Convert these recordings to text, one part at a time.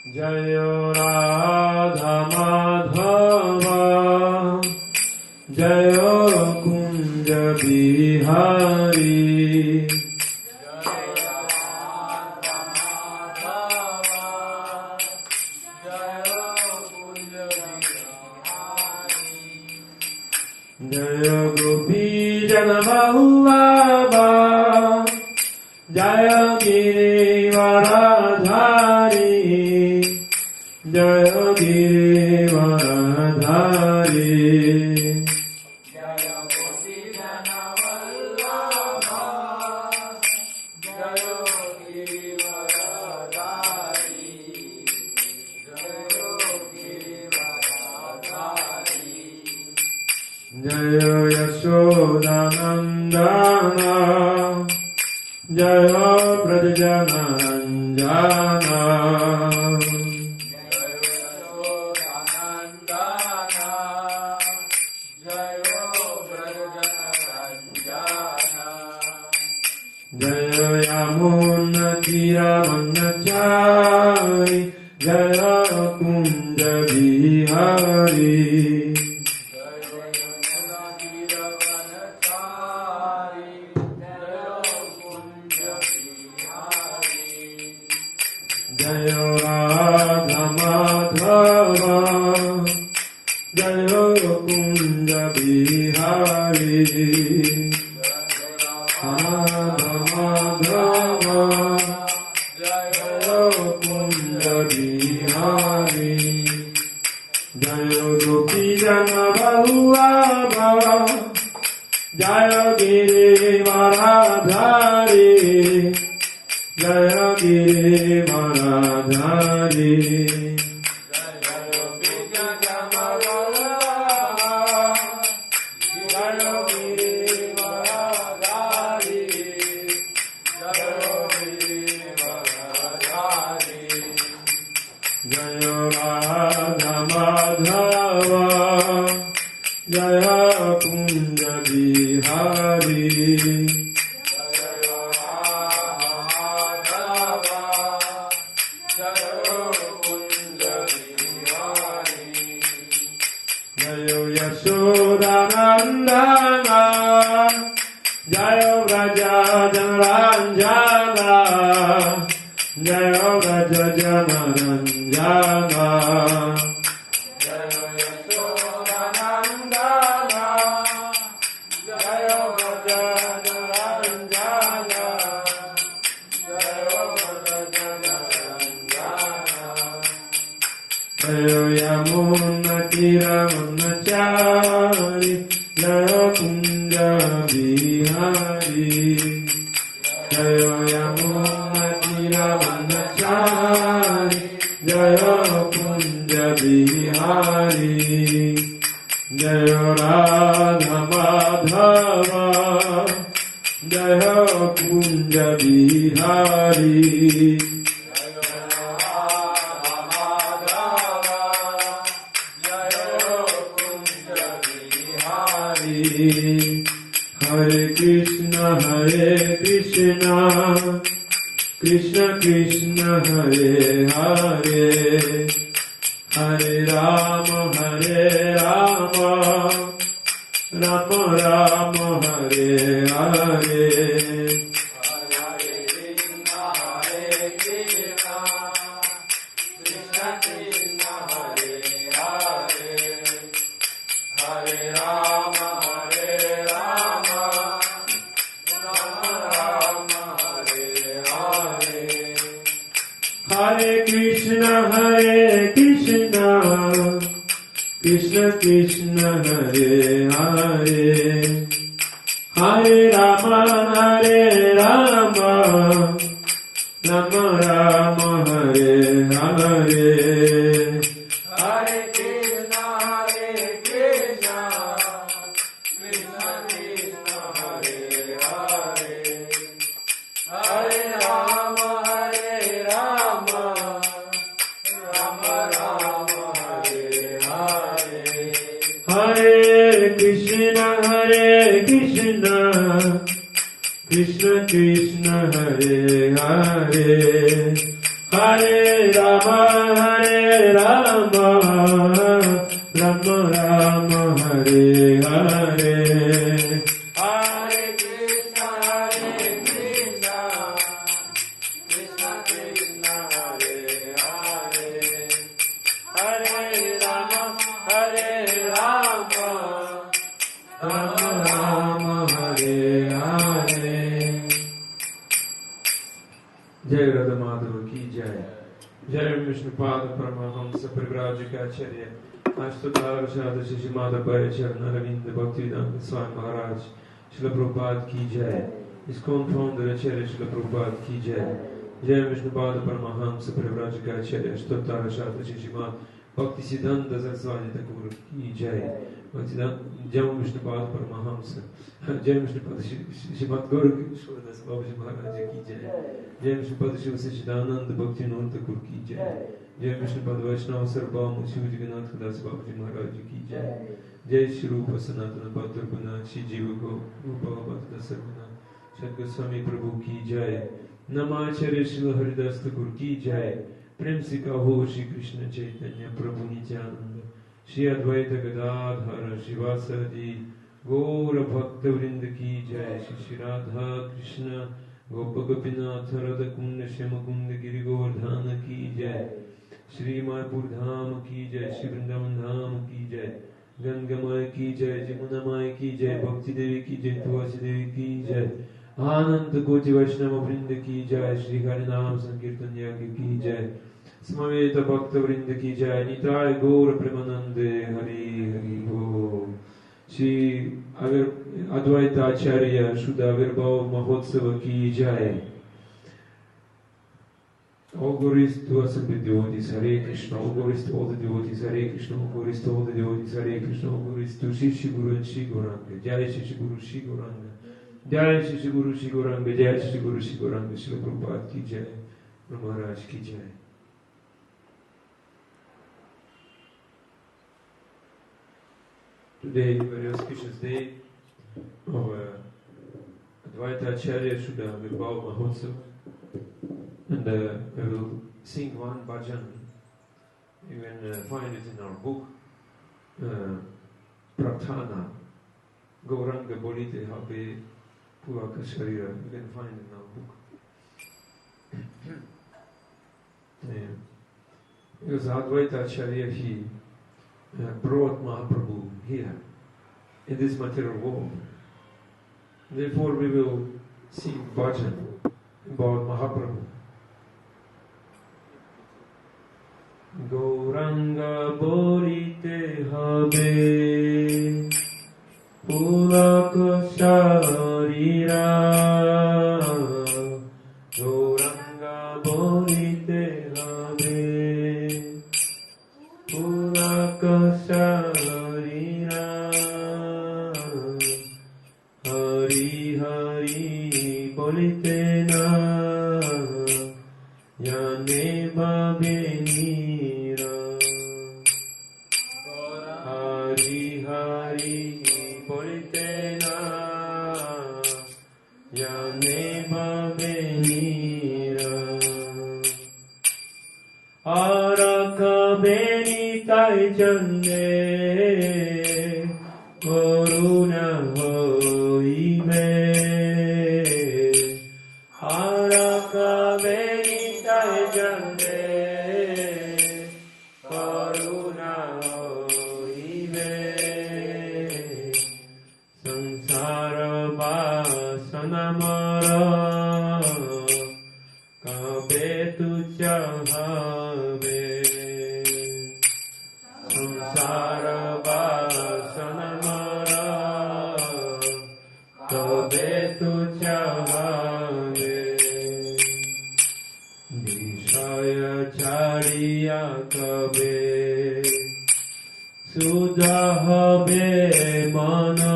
जय राधा माधवा जय कुंज बिहारी जय गोपी जन वल्लभा जय गिरिवरधारी जय गिरिवरधारी जय गोपी जन वल्लभा जय गिरिवरधारी जय गिरिवरधारी जय यशोदानंदन जय ब्रजजनरञ्जन जय यशोदानंदन जय ब्रजजनरञ्जन जय यमुनातीरवनचारि जय कुञ्ज बिहारी जय राधा माधवा जय कुंज बिहारी राधा माधवा जय कुंज बिहारी जय गोपी जन वल्लभा जय गिरिवरधारी जय गिरिवरधारी जय गोपी जन वल्लभा जय गिरिवरधारी जय गिरिवरधारी जय राधा माधवा जय कुंज बिहारी यशोदानंदन जय ब्रजजनरञ्जन जय ब्रजजनरञ्जन जय यशोदानंदन जय ब्रजजनरञ्जन जय ब्रजजनरञ्जन जय यमुनातीरवनचारि जय कुंज बिहारी जय यमुनातीरवनचारि जय कुंज बिहारी जय राधा माधवा जय कुंज बिहारी हरे कृष्ण कृष्ण कृष्ण हरे हरे हरे राम राम राम हरे हरे हरे कृष्ण कृष्ण कृष्ण हरे हरे हरे राम हरे Krishna Krishna Krishna Hare Hare Hare Ram Ram Ram Hare Hare Hare Krishna Krishna Krishna Krishna Hare Hare Hare Ram Ram Ram Hare Hare Hare Krishna Krishna Krishna Hare Hare Hare Ram Krishna Hare Rama Hare Rama Rama Rama Hare Hare. Jai Radha Madhava ki jai. Jai Vishnupad Paramahamsa Parivrajika Acharya Ashtadhara Shada Shishimada Bhayachar Naravinda Bhaktivedanta Swami Maharaj Srila Prabhupada ki jai. ISKCON founder Acharya Srila Prabhupada ki jai. Jai Vishnupad Paramahamsa Parivrajika Acharya Ashtadhara Shada Shishimada Bhaktisiddhanta Saraswati Thakur ki jai. Jai Vishnupad Paramahamsa Jai Vishnupad Shrimad Gaura Kishore Babaji Maharaj ki jai. Jai Vishnupad Shiva Sachidananda Bhaktivinoda Thakur ki jai. Jai Vishnupad Vaishnava Sarvabhauma Shiva Jagannath Das Babaji Maharaj ki jai. Jai Shri Rupa Sanatana Bhadrabhana Shri Jiva Rupa Bhatta Sarvana Shad Goswami Prabhu ki jai. Namacharya Srila Haridas Thakur ki jai. Prem se kaho Shri Krishna Chaitanya Prabhu Nityananda Shri Advaita Gadadhara Shivasadi Gaura Bhakta Vrinda ki jai. Shri Radha Krishna Gopa Gopinath Radha Kunda Shema Kunda Giri Govardhana ki jai. Shri Mayapur Dham ki jai. Shri Vrindavan Dham ki jai. Gangamay ki jai. Jamunamay ki jai. Bhakti Devi ki jai. Tulasi Devi ki jai. Ananta Koti Vaishnava Vrinda ki jai. Shri Harinam Sankirtan Yagya ki jai. Samaveta Bhakta Vrinda ki jai. Nitai Gaura Premanande Hari Hari Bo. Shri Advaita Acharya Shuddha Avirbhav Mahotsava ki jai. All glories to assembled devotees, Hare Krishna. All glories to all the devotees, Hare Krishna. All glories to all the devotees, Hare Krishna. All glories to Shri Guru and Shri Gauranga. Jai Shri Guru Shri Gauranga. Jai Shri Guru Shri Gauranga. Jai Shri Guru Shri Gauranga. Srila Prabhupada ki jai. Guru Maharaj ki jai. Today, very auspicious day of Advaita Acharya Shuddha Avirbhav Mahotsav. And I will sing one bhajan. You can find it in our book, Pratana, Gauranga Bolite Habe Puraka Sharira. You can find it in our book. Because Advaita Acharya, he brought Mahaprabhu here, in this material world. Therefore we will sing bhajan about Mahaprabhu. Gauranga Bolite Habe Puraka Sharira. Gauranga Bolite Habe Puraka Sharira. Hari Hari Bolite na Yane Babeni. Hari Hari Bolite na Yane Babenira. Araka Beni Tai Chande Koruna Hoime. Araka Beni Tai Chande Koruna Hoime. Sansara Vasanamara Kabe Tu Chahave. Sansara Vasanamara Kabe Tu Chahave. Vishaya Chariya Kabe Sudhabe Mana.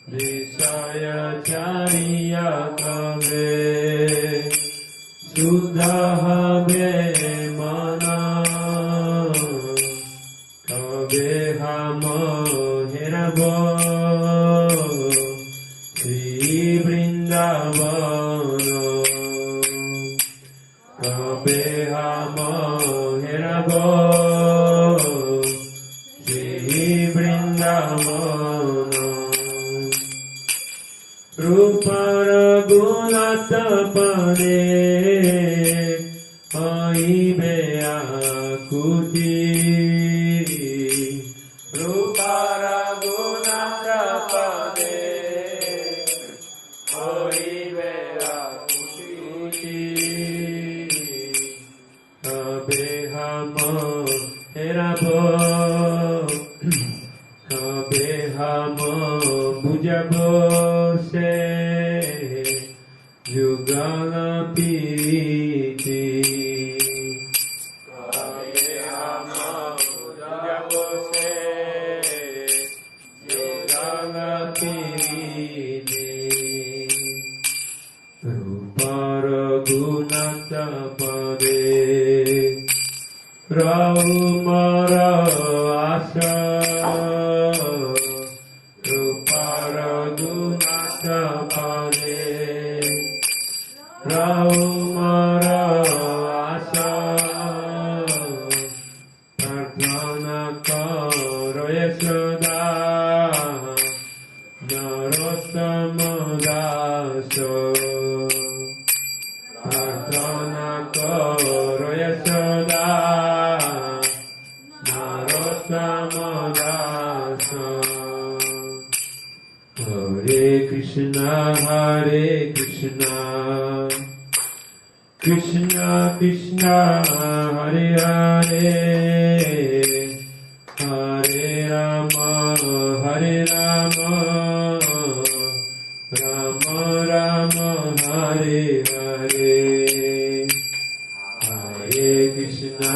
Vishaya Chariya Kabe Sudhabe Mana. Kabe Hamo Hirabo Sri Vrindavano. Kabe Hamo Hirabo Sri Vrindavano. Rupa Raghunatha pade aibe akuti rupa raghunatha pade aibe akuti abehamo herabo abehamo bujabo se yugala piti abehamo bujabo se yugala piti rupa raghunatha pade Raumara asa rupa raghunatha pade Raumara asa prarthana karo Yashoda narottama daso prarthana karo Yashoda Hare Krishna, Krishna Krishna, Hare Hare, Hare Rama, Hare Rama, Rama Rama, Hare Hare, Hare Krishna,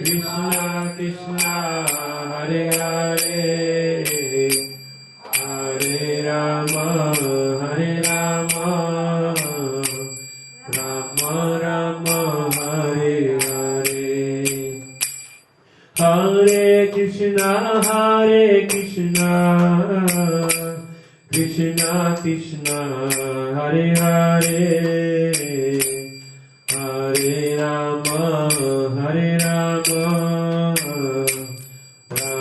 Krishna Krishna, Hare Hare, Hare Rama, Hare Rama, Rama Rama, Hare Hare, Hare Krishna, Krishna Krishna, Hare Hare, Hare Rama, Hare Rama,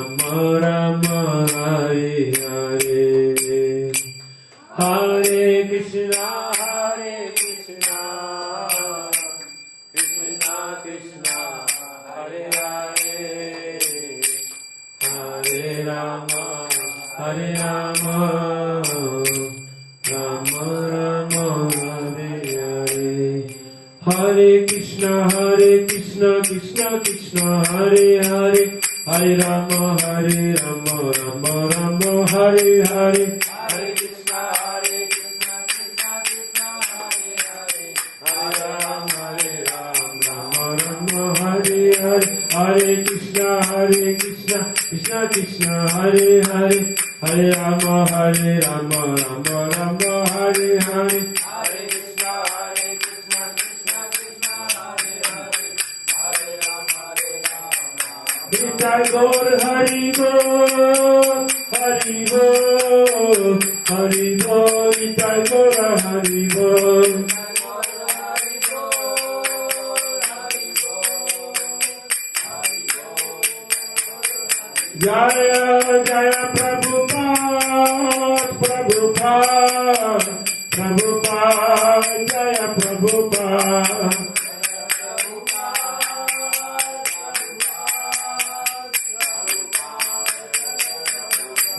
Rama Rama, Hare Hare, Hare Krishna, Krishna Krishna, Hare Hare, Hare Rama, Hare Rama, Rama Rama, Hare Hare, Hare Krishna, Krishna Krishna, Hare Hare, Hare Rama, Rama Rama, Hare Hare, Hare Krishna, Krishna Krishna, Hare Hare, Hare Rama, Rama Rama, Hare Hare, Hare Krishna, Krishna Krishna, Hare Hare, Hare Rama, Rama Rama, Hare Hare, Hare Krishna, Krishna Krishna, Hare Hare, Hare Rama, Nitai Gaur Hari Bol, Hari Bol, Hari Bol, Nitai Gaur Hari Bol, Jaya Jaya Prabhupada, Prabhupada, Jaya Prabhupada,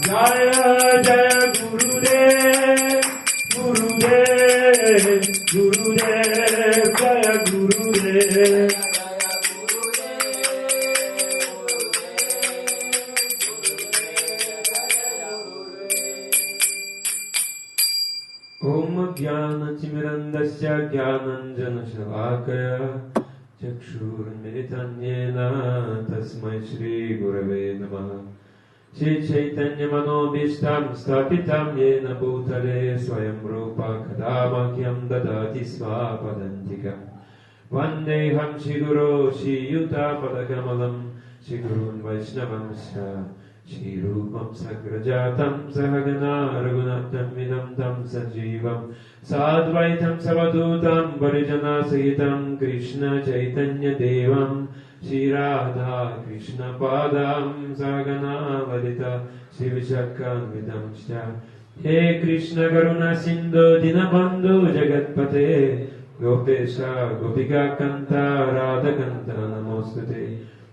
Jaya Jaya Gurudev, Gurudev, Jaya Gurudev, Om Jnana-timirandasya Jnananjana-shalakaya Chakshur-militanyena Tasmai Shri Gurave Namaha Shri Chaitanya Manobishtam Stapitam Yena Bhutale Swayam Rupa Kadamakyam Dadati Svapadantikam Vandeham Shri Guru Shri Yuta Padakamalam Shri Gurun Vaishnavam Shri Rupam Sagrajatam Sahagana Raghunatam Vidam Tam Sajivam Sadvaitam Savadutam Varijana Sahitam Krishna Chaitanya Devam Shri Radha Krishna Padam Sahagana Vadita Shri Vishakam Vidam Shya He Krishna Karuna Sindhu Dinabandhu Jagatpate Gopesha Gopika Kanta Radha Kanta Namostute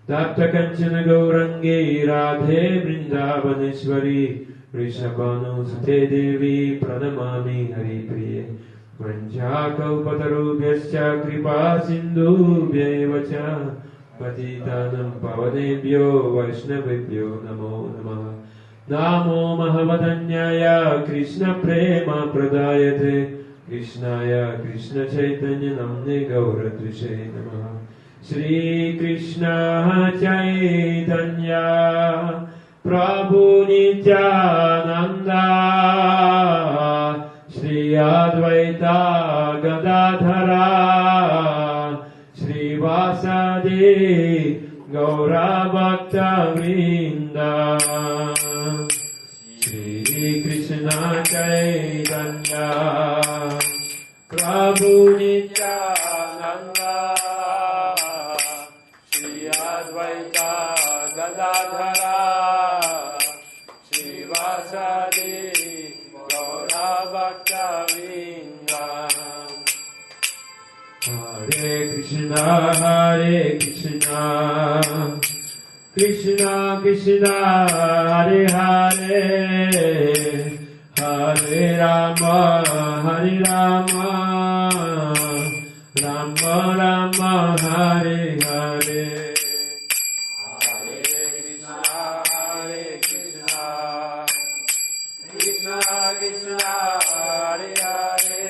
Tapta Kanchana Gaurangi Radhe Vrindavaneshwari Rishabhanu Sute Devi Pranamami Hari Priye Vanchakalpatarubhyascha Kripa Sindhubhyevacha Patitanam Pavanebhyo Vaishnavibhyo Namo Namah Namo Mahavadanyaya Krishna Prema Pradayate Krishnaya Krishna Chaitanya Namne Gauradvishe Namaha Shri Krishna Chaitanya Prabhu Nityananda Shri Advaita Gadadhara Shri Vasadi Gaura Bhakta Vrinda Shri Krishna Chaitanya Prabhu Nityananda Shri Advaita Gadadhara Shri Vasadi Gaura Bhakta Vrinda Hare Krishna Krishna Krishna Hare Hare Hare Rama Rama Rama Hare Hare Hare Krishna Krishna Krishna Hare Hare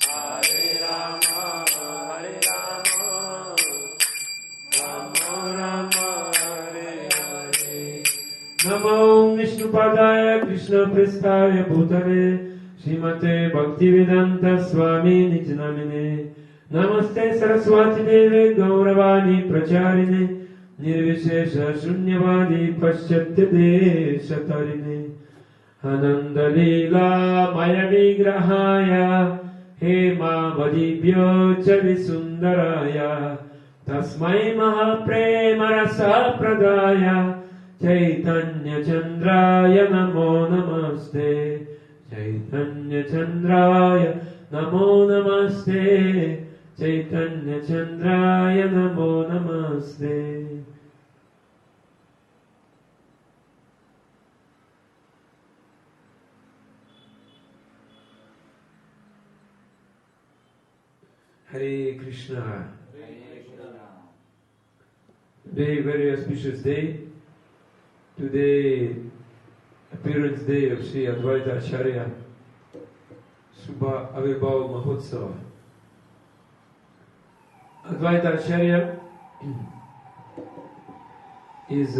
Hare Rama Rama Rama Hare Hare Namo Vishnupadaya Krishna Prestaya Bhutale Srimate Bhaktivedanta Swami Nityanamine Namaste Saraswati Deve Gauravani Pracharine Nirvishesha Shunyavadi Paschatya Deshatarine Ananda Leela Maya Vigrahaya Hema Vadibhyo Chavisundaraya Tasmai Mahaprema Rasa Pradaya Chaitanya Chandraya Namo Namaste Chaitanya Chandraya Namo Namaste Chaitanya Chandraya Namo Namaste Hare Krishna. Today, very auspicious day. Today, appearance day of Sri Advaita Acharya, Subha Avibhav Mahotsava. Advaita Acharya is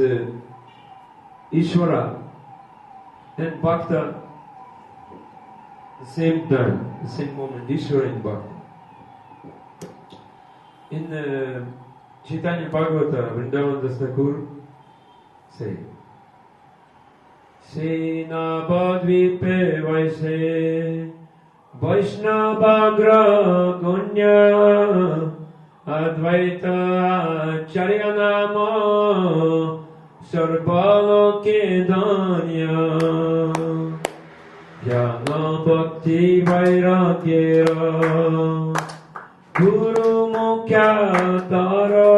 Ishvara and Bhakta at the same time, the same moment, Ishvara and Bhakta. In Chaitanya Bhagavata, Vrindavan Das Thakur say, Senabadvipe Vaise Vaishnavagra Gunya Advaita Acharya Nama Sarvaloke Danya Jnana Bhakti Vairagyera Guru Mukhya Tara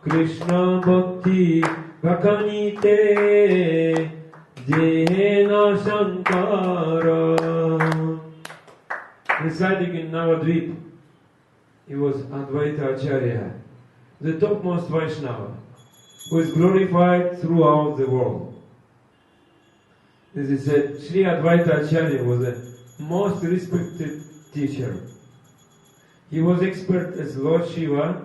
Krishna Bhakti Vakanite Jehena Shankara. Residing in Navadvip, he was Advaita Acharya, the topmost Vaishnava, who is glorified throughout the world. As he said, Sri Advaita Acharya was the most respected teacher. He was expert as Lord Shiva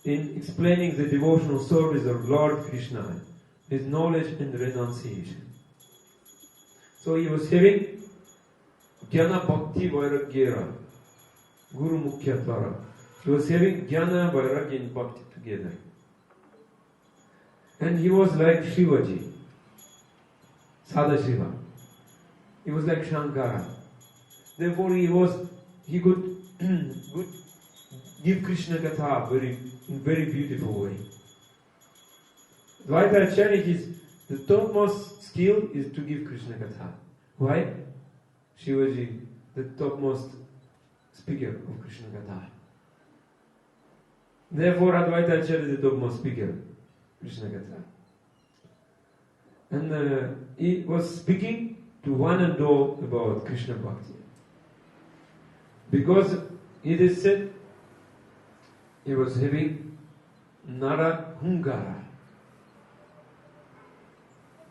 in explaining the devotional service of Lord Krishna, his knowledge and renunciation. So he was having Jnana Bhakti Vairagyera, Guru Mukhya Tara. He was having Jnana, Vairagya and Bhakti together. And he was like Shivaji, Sada Shiva. He was like Shankara. Therefore he could give Krishna Katha in very beautiful way. Advaita Acharya, his The topmost skill is to give Krishna Katha. Why? Shivaji, the topmost speaker of Krishna Katha. Therefore, Advaita Acharya is the topmost speaker, Krishna Katha. And he was speaking to one and all about Krishna Bhakti. Because it is said, he was having Nara Hungara.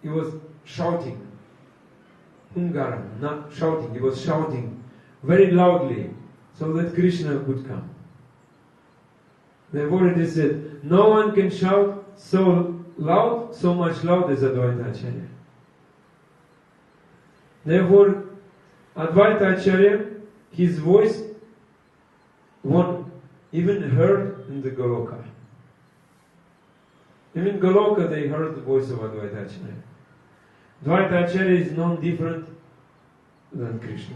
He was shouting. Hungara, not shouting, he was shouting very loudly so that Krishna would come. Therefore it is said, no one can shout so loud, so much loud as Advaita Acharya. Therefore, Advaita Acharya, his voice one even heard in the Goloka. Even in Goloka they heard the voice of Advaita Acharya. Advaita Acharya is non different than Krishna.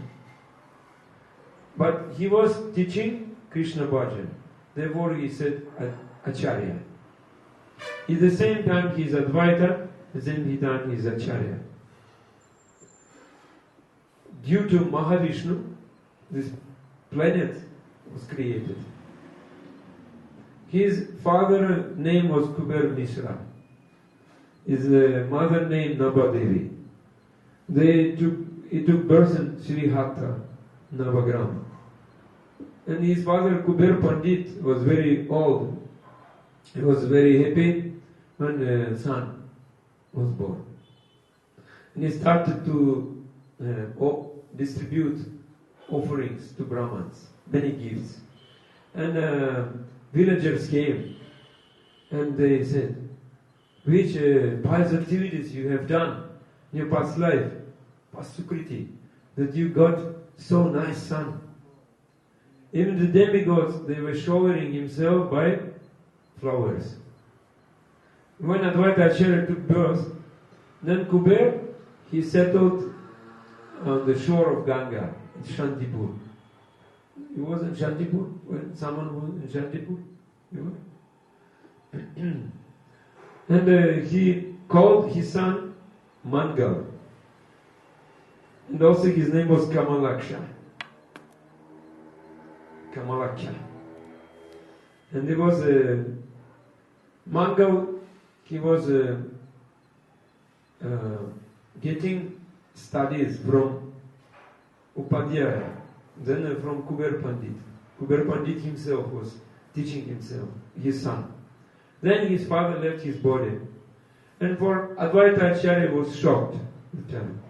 But he was teaching Krishna Bhajan. Therefore he said Acharya. At the same time he is Advaita, at the same time he is Acharya. Due to Mahavishnu, this planet was created. His father name was Kuber Mishra. His mother name Nabadevi. He took birth in Srihatta, Navagram. And his father Kuber Pandit was very old. He was very happy when the son was born. And he started to distribute offerings to Brahmins, many gifts. And villagers came and they said, which pious activities you have done in your past life, past Sukriti, that you got so nice son. Even the demigods, they were showering himself by flowers. When Advaita Acharya took birth, then Kuber, he settled on the shore of Ganga, in Shantipur. He was in Shantipur when someone was in Shantipur? You were? And he called his son Mangal. And also his name was Kamalaksha. Kamalaksha. And there was Mangal, he was getting studies from Upadhyaya, then from Kuber Pandit. Kuber Pandit himself was teaching himself, his son. Then his father left his body. And for Advaita Acharya was shocked at the time.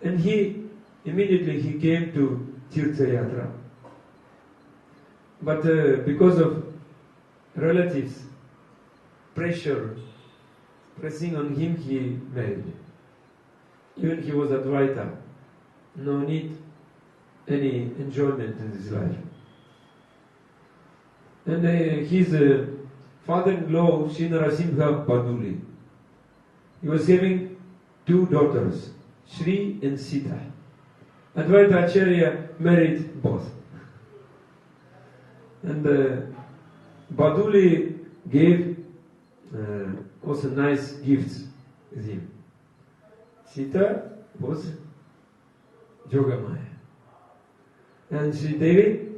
And he immediately came to Tirtha Yatra. But because of relatives' pressing on him, he married. Even he was Advaita. No need any enjoyment in his life. And his father-in-law, Sri Narasimha Baduli, he was having two daughters, Shri and Sita. Advaita Acharya married both. And Baduli gave also nice gifts with him. Sita was Yogamaya. And Sri Devi,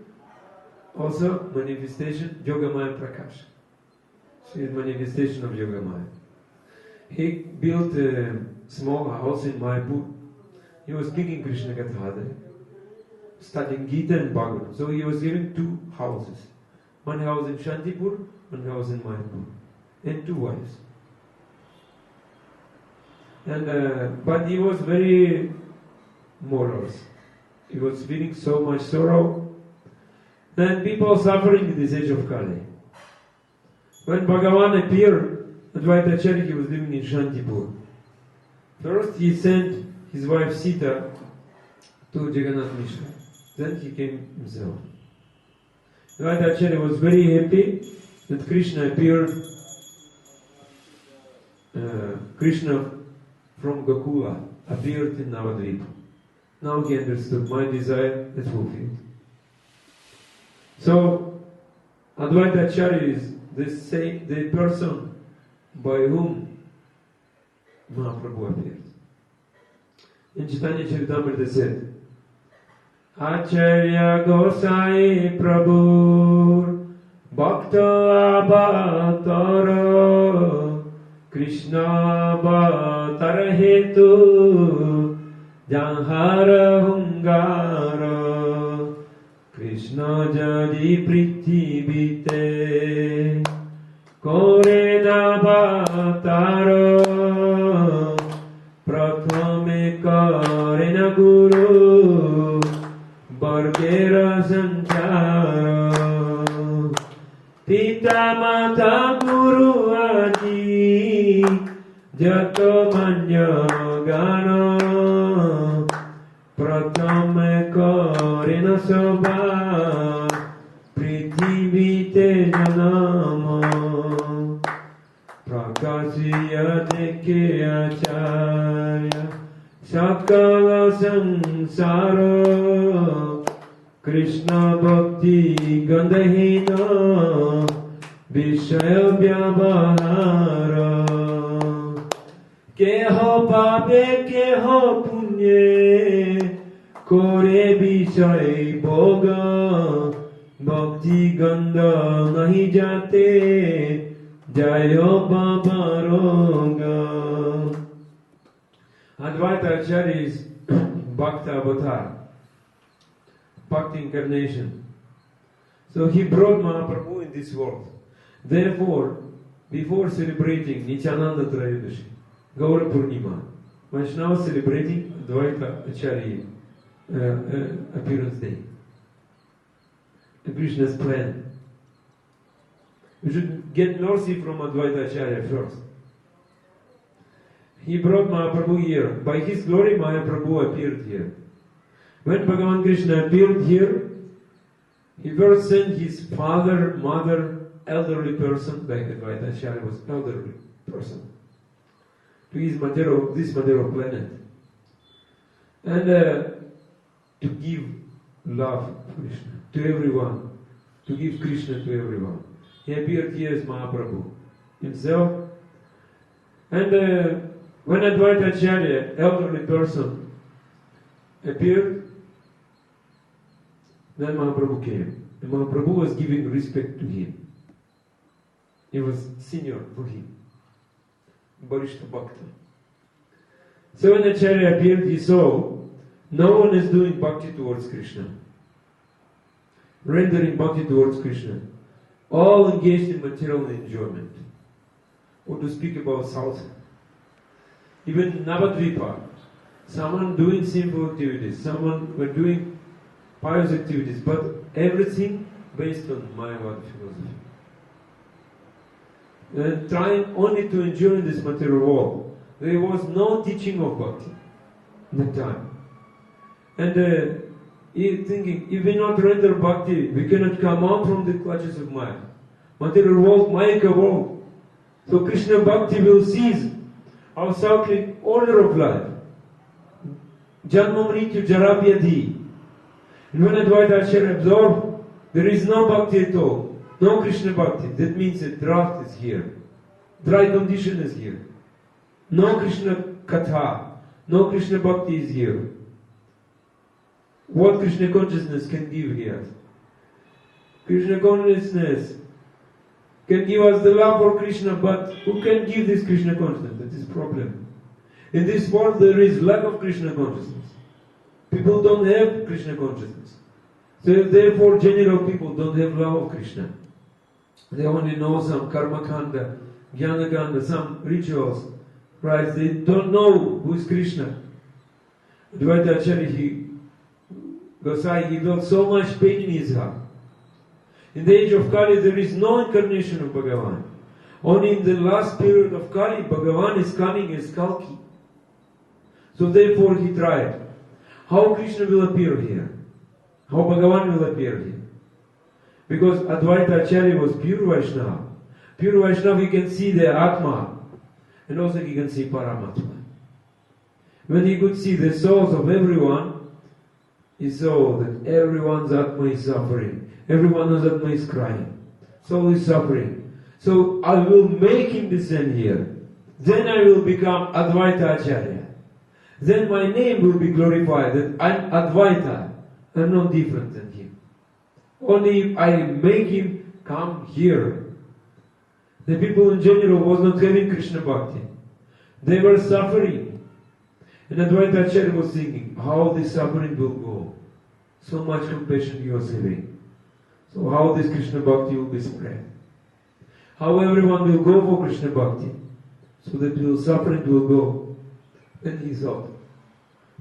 also manifestation, Yogamaya Prakash. She is manifestation of Yogamaya. He built a small house in Mayapur. He was speaking Krishna Katha there, studying Gita and Bhagavatam. So he was giving two houses. One house in Shantipur, one house in Mayapur. And two wives. And but he was very morose. He was feeling so much sorrow. Then people suffering in this age of Kali. When Bhagavan appeared, Advaita Acharya, he was living in Shantipur. First he sent his wife Sita to Jagannath Mishra. Then he came himself. Advaita Acharya was very happy that Krishna appeared. Krishna from Gokula appeared in Navadvipa. Now he understood my desire is fulfilled. So Advaita Acharya is the person by whom Mahaprabhu appeared. In Chaitanya Charitamrita said, Acharya Gosai Prabhu Bhakta Avatara Krishna Avatara Hetu Janhara Hungara Krishna Jadi Prithivite Kore Navatara Prathame Karena Guru Bargera Sanchara Pita Mata Guru Adi Jato Manya Gana Prathame Karena Sabha Prithivite Janama Prakasiya Deke Acharya Sakala Sansara Krishna Bhakti Gandahina Vishaya Vyavahara Keho Pape Keho Punye Kore Vishaya Bhoga Bhakti Ganda Nahi Jate Jayo Baba Roga. Advaita Acharya is Bhakta Avatar, Bhakti incarnation. So he brought Mahaprabhu in this world. Therefore, before celebrating Nityananda Trayodashi, Gaura Purnima, Vaishnava celebrating Advaita Acharya appearance day. Krishna's plan. We should get mercy from Advaita Acharya first. He brought Mahaprabhu here. By his glory, Mahaprabhu appeared here. When Bhagavan Krishna appeared here, he first sent his father, mother, elderly person, like Advaita Acharya was elderly person, to this material planet. And to give love to Krishna, to everyone, to give Krishna to everyone. He appeared here as Mahaprabhu himself. And when Advaita Acharya, elderly person, appeared, then Mahaprabhu came. And Mahaprabhu was giving respect to him. He was senior for him. Barishta Bhakta. So when Acharya appeared, he saw no one is doing bhakti towards Krishna. Rendering bhakti towards Krishna. All engaged in material enjoyment. Or to speak about South. Even Navadvipa, someone doing sinful activities, someone were doing pious activities, but everything based on Mayavad philosophy. Trying only to enjoy this material world. There was no teaching of bhakti at that time. And thinking, if we not render bhakti, we cannot come out from the clutches of Maya. Material world, Mayika world. So Krishna bhakti will cease our cyclic order of life. Janma Mrityu Jara Vyadhi. And when Advaita Acharya absorbed, there is no bhakti at all. No Krishna bhakti. That means a draft is here. Dry condition is here. No Krishna katha. No Krishna bhakti is here. What Krishna consciousness can give here? Krishna consciousness can give us the love for Krishna, but who can give this Krishna consciousness? That is the problem. In this world there is lack of Krishna consciousness. People don't have Krishna consciousness. So therefore general people don't have love of Krishna. They only know some karma kanda, jnana kanda, some rituals. Right? They don't know who is Krishna. Advaita Acharya, Gosai, he felt so much pain in his heart. In the age of Kali, there is no incarnation of Bhagavan. Only in the last period of Kali, Bhagavan is coming as Kalki. So therefore he tried. How Krishna will appear here? How Bhagavan will appear here? Because Advaita Acharya was pure Vaishnava. Pure Vaishnava, he can see the Atma. And also he can see Paramatma. When he could see the souls of everyone, he saw that everyone's Atma is suffering. Everyone's Atma is crying. Soul is suffering. So I will make him descend here. then I will become Advaita Acharya. Then my name will be glorified, that I'm Advaita. I'm not different than him. Only if I make him come here. The people in general was not having Krishna Bhakti. They were suffering. And Advaita Acharya was thinking, how this suffering will go? So much compassion you are having. So how this Krishna Bhakti will be spread? How everyone will go for Krishna Bhakti? So that suffering will go. Then he thought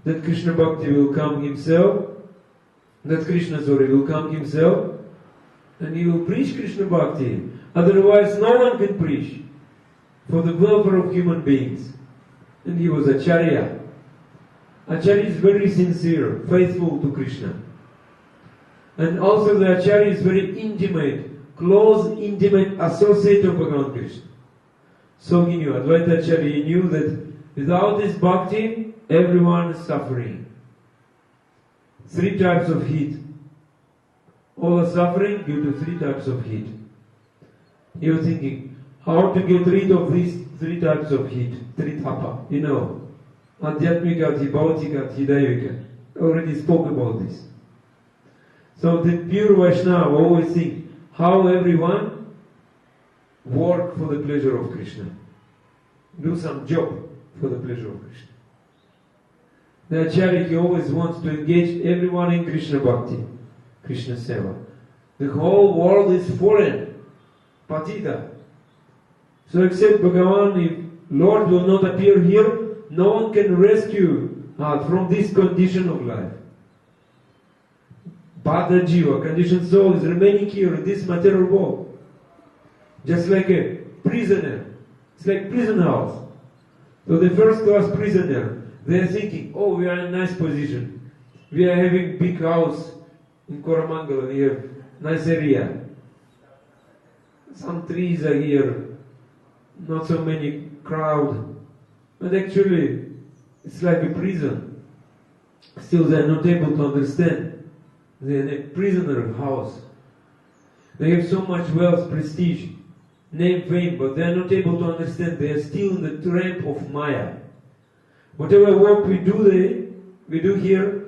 that Krishna Bhakti will come himself, that Krishna will come himself, and he will preach Krishna Bhakti. Otherwise no one can preach for the welfare of human beings. And he was Acharya. Acharya is very sincere, faithful to Krishna. And also the Acharya is very intimate, close, intimate associate of Bhagavan Krishna. So he knew, Advaita Acharya, he knew that without this bhakti, everyone is suffering. 3 types of heat. All are suffering due to 3 types of heat. He was thinking, how to get rid of these 3 types of heat, 3 tapa, you know. Adhyatmika, Bhautika, Daivika. I already spoke about this. So the pure Vaishnava always think how everyone work for the pleasure of Krishna. Do some job for the pleasure of Krishna. The Acharya, he always wants to engage everyone in Krishna Bhakti, Krishna Seva. The whole world is foreign, patita. So except Bhagavan, if Lord will not appear here, no one can rescue from this condition of life. Bhadra Jiva, conditioned soul, is remaining here in this material world. Just like a prisoner. It's like prison house. So the first class prisoner, they are thinking, oh, we are in a nice position. We are having big house in Koramangala, we have nice area. Some trees are here, not so many crowd. But actually, it's like a prison. Still they are not able to understand. They are in a prisoner house. They have so much wealth, prestige, name, fame, but they are not able to understand. They are still in the trap of Maya. Whatever work we do here,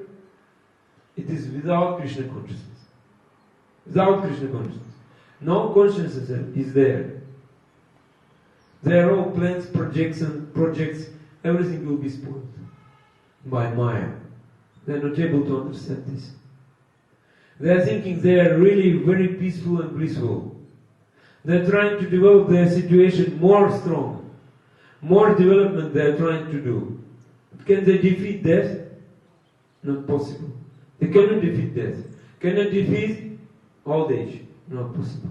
it is without Krishna consciousness. Without Krishna consciousness. No consciousness is there. They are all plans, projects, everything will be spoiled by Maya. They are not able to understand this. They are thinking they are really very peaceful and blissful. They are trying to develop their situation more strong. More development they are trying to do. Can they defeat death? Not possible. They cannot defeat death. Cannot defeat old age? Not possible.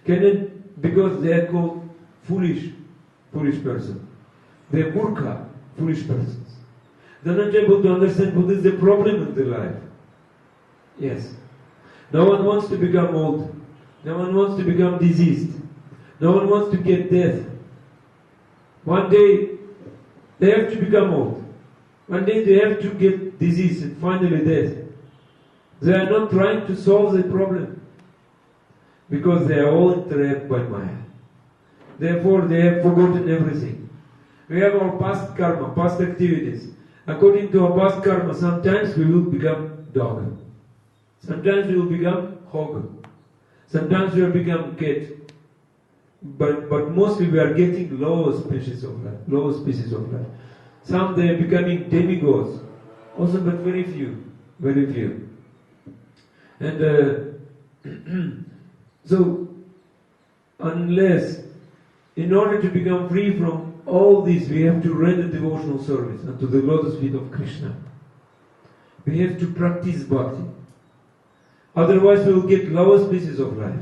Cannot, because they are called foolish person. They are murkha, foolish persons. They are not able to understand what is the problem in their life. Yes. No one wants to become old. No one wants to become diseased. No one wants to get death. One day they have to become old. One day they have to get disease and finally death. They are not trying to solve the problem because they are all entrapped by Maya. Therefore they have forgotten everything. We have our past karma, past activities. According to our past karma, sometimes we will become dog. Sometimes we will become hog. Sometimes we will become cat. But mostly we are getting lower species of life. Some they are becoming demigods. Also, but very few. And so, unless, in order to become free from all this, we have to render devotional service unto the lotus feet of Krishna. We have to practice bhakti. Otherwise we will get lower species of life.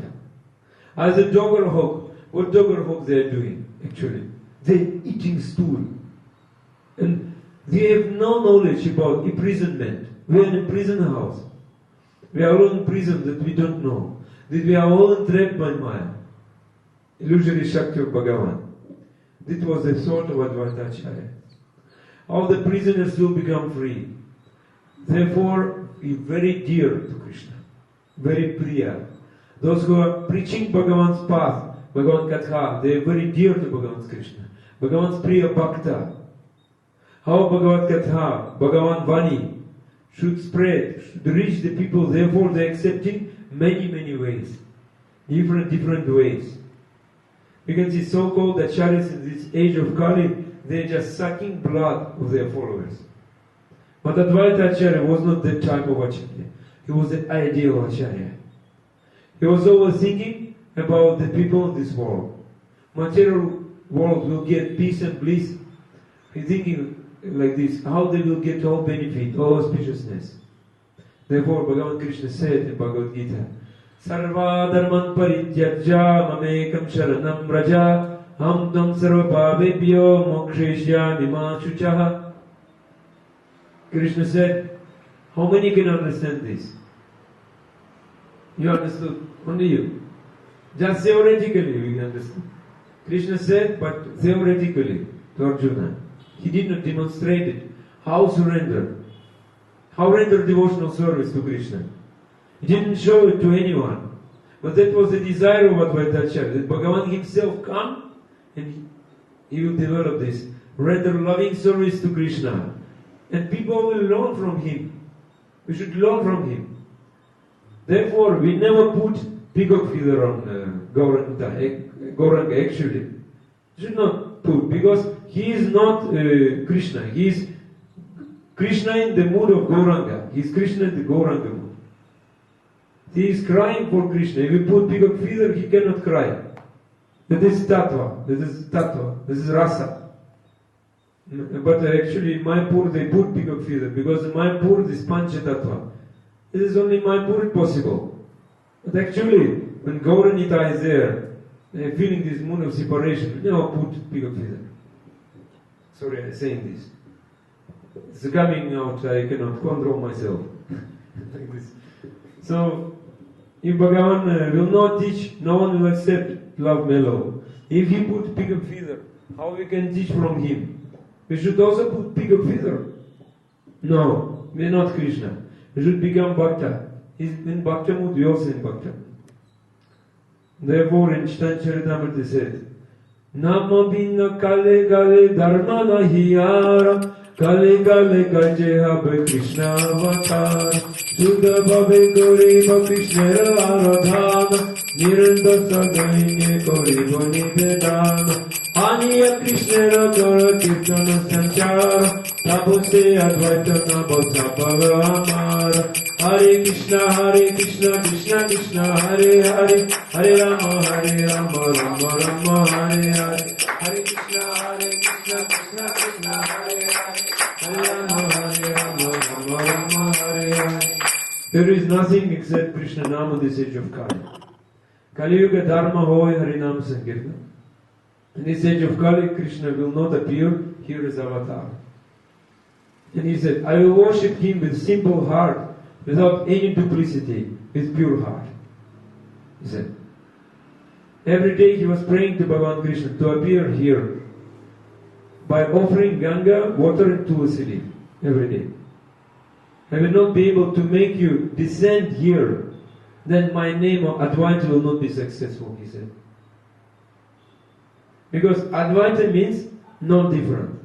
As a dog or hog, what dog or hog they are doing actually? They are eating stool. And they have no knowledge about imprisonment. We are in a prison house. We are all in prison that we don't know. That we are all entrapped by Maya. Illusory Shakti of Bhagavan. This was the thought of Advaita Acharya. All the prisoners will become free. Therefore, be very dear to Krishna. Very priya. Those who are preaching Bhagavan's path, Bhagavan Katha, they are very dear to Bhagavan's Krishna. Bhagavan's Priya Bhakta. How Bhagavad Katha, Bhagavan Vani should spread, should reach the people. Therefore they are accepting many ways. Different ways. You can see so-called Acharyas in this age of Kali, they are just sucking blood of their followers. But Advaita Acharya was not that type of Acharya. He was the ideal Acharya. He was always thinking about the people in this world. Material world will get peace and bliss. He's thinking like this, how they will get all benefit, all auspiciousness. Therefore, Bhagavan Krishna said in Bhagavad Gita, Sarva dharman parityajya mamekam sharanam raja ham tam sarva bhavebhyo moksheshya nimachuchaha. Krishna said, how many can understand this? You understood? Only you. Just theoretically we can understand. Krishna said, but theoretically to Arjuna. He did not demonstrate it. How surrender? How render devotional service to Krishna? He didn't show it to anyone. But that was the desire of Advaita Acharya, that Bhagavan himself come and he will develop this. Render loving service to Krishna. And people will learn from him. We should learn from him. Therefore, we never put peacock feather on Gauranga actually. Should not put, because he is not Krishna. He is Krishna in the mood of Gauranga. He is Krishna in the Gauranga mood. He is crying for Krishna. If we put peacock feather, he cannot cry. That is tattva. This is rasa. But actually in Mayapur they put peacock feather, because in Mayapur this pancha tattva. It is only in Mayapur possible. But actually, when Gauranita is there, feeling this mood of separation, we never put peacock feather. Sorry, I'm saying this. It's coming out, I cannot control myself. Like this. So, if Bhagavan will not teach, no one will accept love mellow. If he put peacock feather, how we can teach from him? We should also put peacock feather. No, we are not Krishna. We should become Bhakta. He's in Bhakta mood, we also in Bhakta. Therefore, in Chaitanya Charitamrita said, Nama bina kale kale dharma nahiyara kale kale kaje habe Krishna avatar Sudha bhave kori bha Krishna aradhana Niranda sagaine kori bhani vedana Aniya Krishna kara kirtana sanchara Prabhu se Advaita namo sabhava amara Hare Krishna, Krishna Krishna, Hare Hare, Hare Rama, Rama Rama, Hare Hare. Hare Krishna, Krishna Krishna, Hare Hare, Hare Rama, Rama Hare Hare. There is nothing except Krishna Nam in this age of Kali. Kali Yuga Dharma Hoy Harinam Sankirtan. In this age of Kali, Krishna will not appear here as avatar. And he said, I will worship him with simple heart, without any duplicity, with pure heart. He said. Every day he was praying to Bhagavan Krishna to appear here by offering Ganga water and tulsi leaf every day. I will not be able to make you descend here, then my name of Advaita will not be successful, he said. Because Advaita means non-different.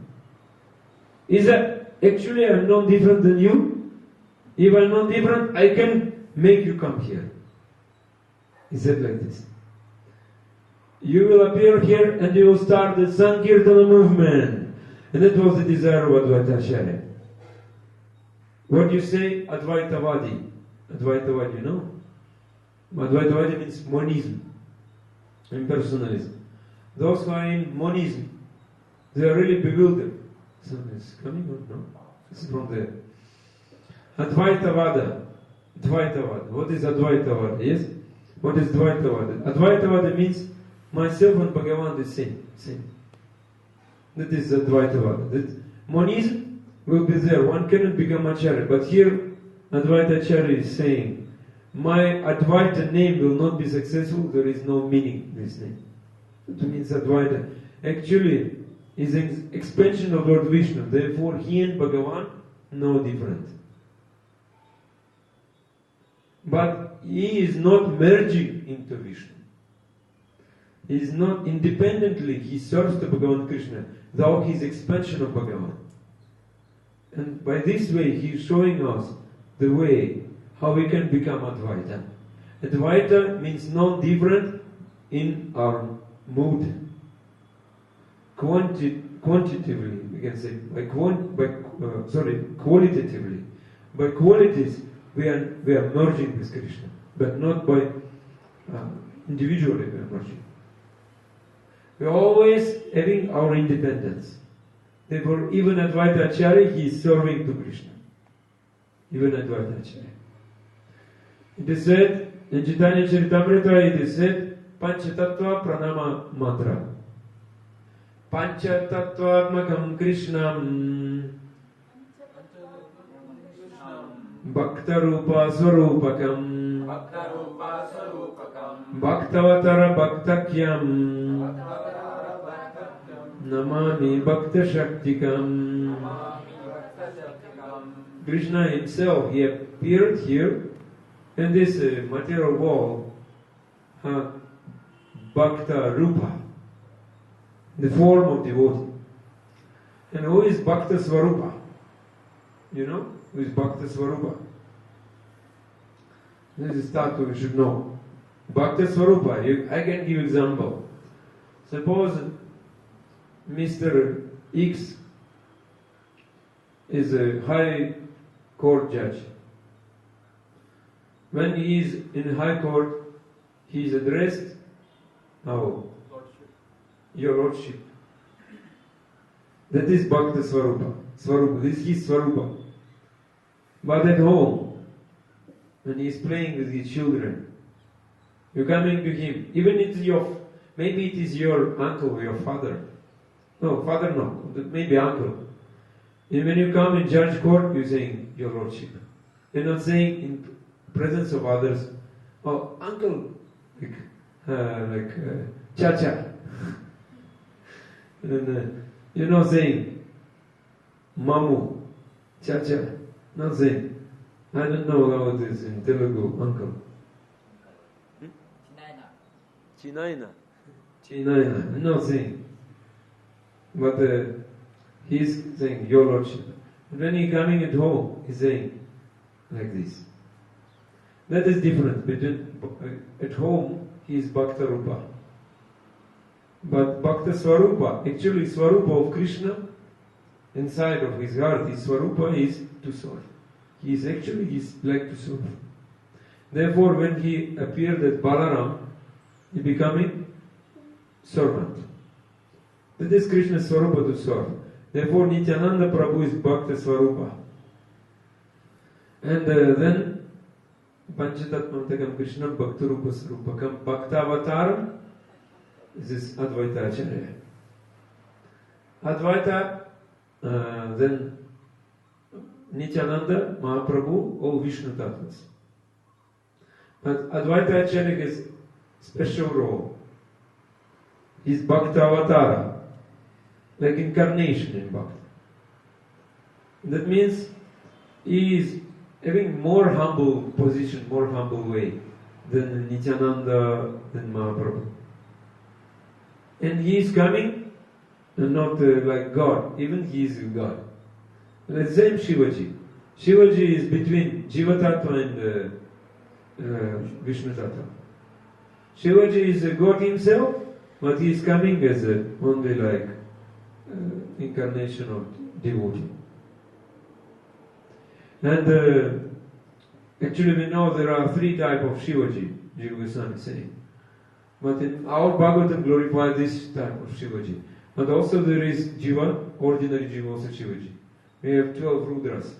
Is that actually I'm not different than you? If I'm not different, I can make you come here. He said like this. You will appear here and you will start the Sankirtana movement. And that was the desire of Advaita Acharya. What do you say? Advaitavadi. Advaitavadi, you know? Advaitavadi means monism, impersonalism. Those who are in monism, they are really bewildered. Something is coming or no? It's from there. Advaitavada. Advaitavada. What is Advaitavada? Yes? What is Advaitavada? Advaitavada means myself and Bhagavan the same. That is Advaitavada. That monism will be there. One cannot become Acharya. But here Advaita Acharya is saying, my Advaita name will not be successful. There is no meaning in this name. It means Advaita. Actually, is an expansion of Lord Vishnu. Therefore, he and Bhagavan, no different. But he is not merging into Vishnu. He is not independently, he serves the Bhagavan Krishna, though he is expansion of Bhagavan. And by this way, he is showing us the way how we can become Advaita. Advaita means non-different in our mood. Quantitatively, we can say, qualitatively. By qualities, we are merging with Krishna, but not by individually we are merging. We are always having our independence. Therefore, even Advaita Acharya, he is serving to Krishna. Even Advaita Acharya. It is said, in Chaitanya Charitamrita, it is said, Panchatattva Pranama Mantra. Panchatattvatmakam Krishnam Bhaktarupa Swarupakam Bhaktavatara Bhaktakyam Namami Bhakta Shaktikam. Krishna himself, he appeared here in this material world, Bhakta Rupa, the form of devotee. And who is Bhakta Swarupa? You know? Who is Bhakta Swarupa? This is statue you should know. Bhakta Swarupa, I can give example. Suppose Mr. X is a high court judge. When he is in high court, he is addressed, how? Your Lordship. That is Bhakta Swarupa. This is his Swarupa. But at home, when he is playing with his children, you're coming to him, even maybe it is your uncle or your father. No, father no, maybe uncle. And when you come in judge court, you're saying, Your Lordship. You're not saying in presence of others, oh, uncle, like Chacha. And, you're not saying, Mamu, Chacha. Not saying, I don't know how it is in Telugu, uncle. Chinaina. I'm not saying. But he's saying, Your Lordship. And when he's coming at home, he's saying, like this. That is different. Between at home, he is Bhakta Rupa. But Bhakta Swarupa, actually Swarupa of Krishna, inside of his heart, his Swarupa is to serve. He's like to serve. Therefore, when he appeared as Balaram, he becoming servant. That is Krishna's Swarupa to serve. Therefore, Nityananda Prabhu is Bhakta Swarupa. And then, Panchatatmantakam Krishna Bhakta Rupa Swarupakam Bhakta Avataram. This is Advaita Acharya. Advaita, then Nityananda, Mahaprabhu, all Vishnu Tattvas. But Advaita Acharya has special role. He's Bhakta Avatara, like incarnation in Bhakti. That means he is having more humble position, more humble way than Nityananda, than Mahaprabhu. And he is coming, and not like God, even he is God. The same Shivaji. Shivaji is between Jiva Tattva and Vishnu Tattva. Shivaji is God himself, but he is coming as only like incarnation of devotee. And actually we know there are three types of Shivaji, Jiva Goswami is saying. But in our Bhagavatam glorify this type of Shivaji. But also there is Jiva, ordinary Jiva, also Shivaji. We have 12 Rudras.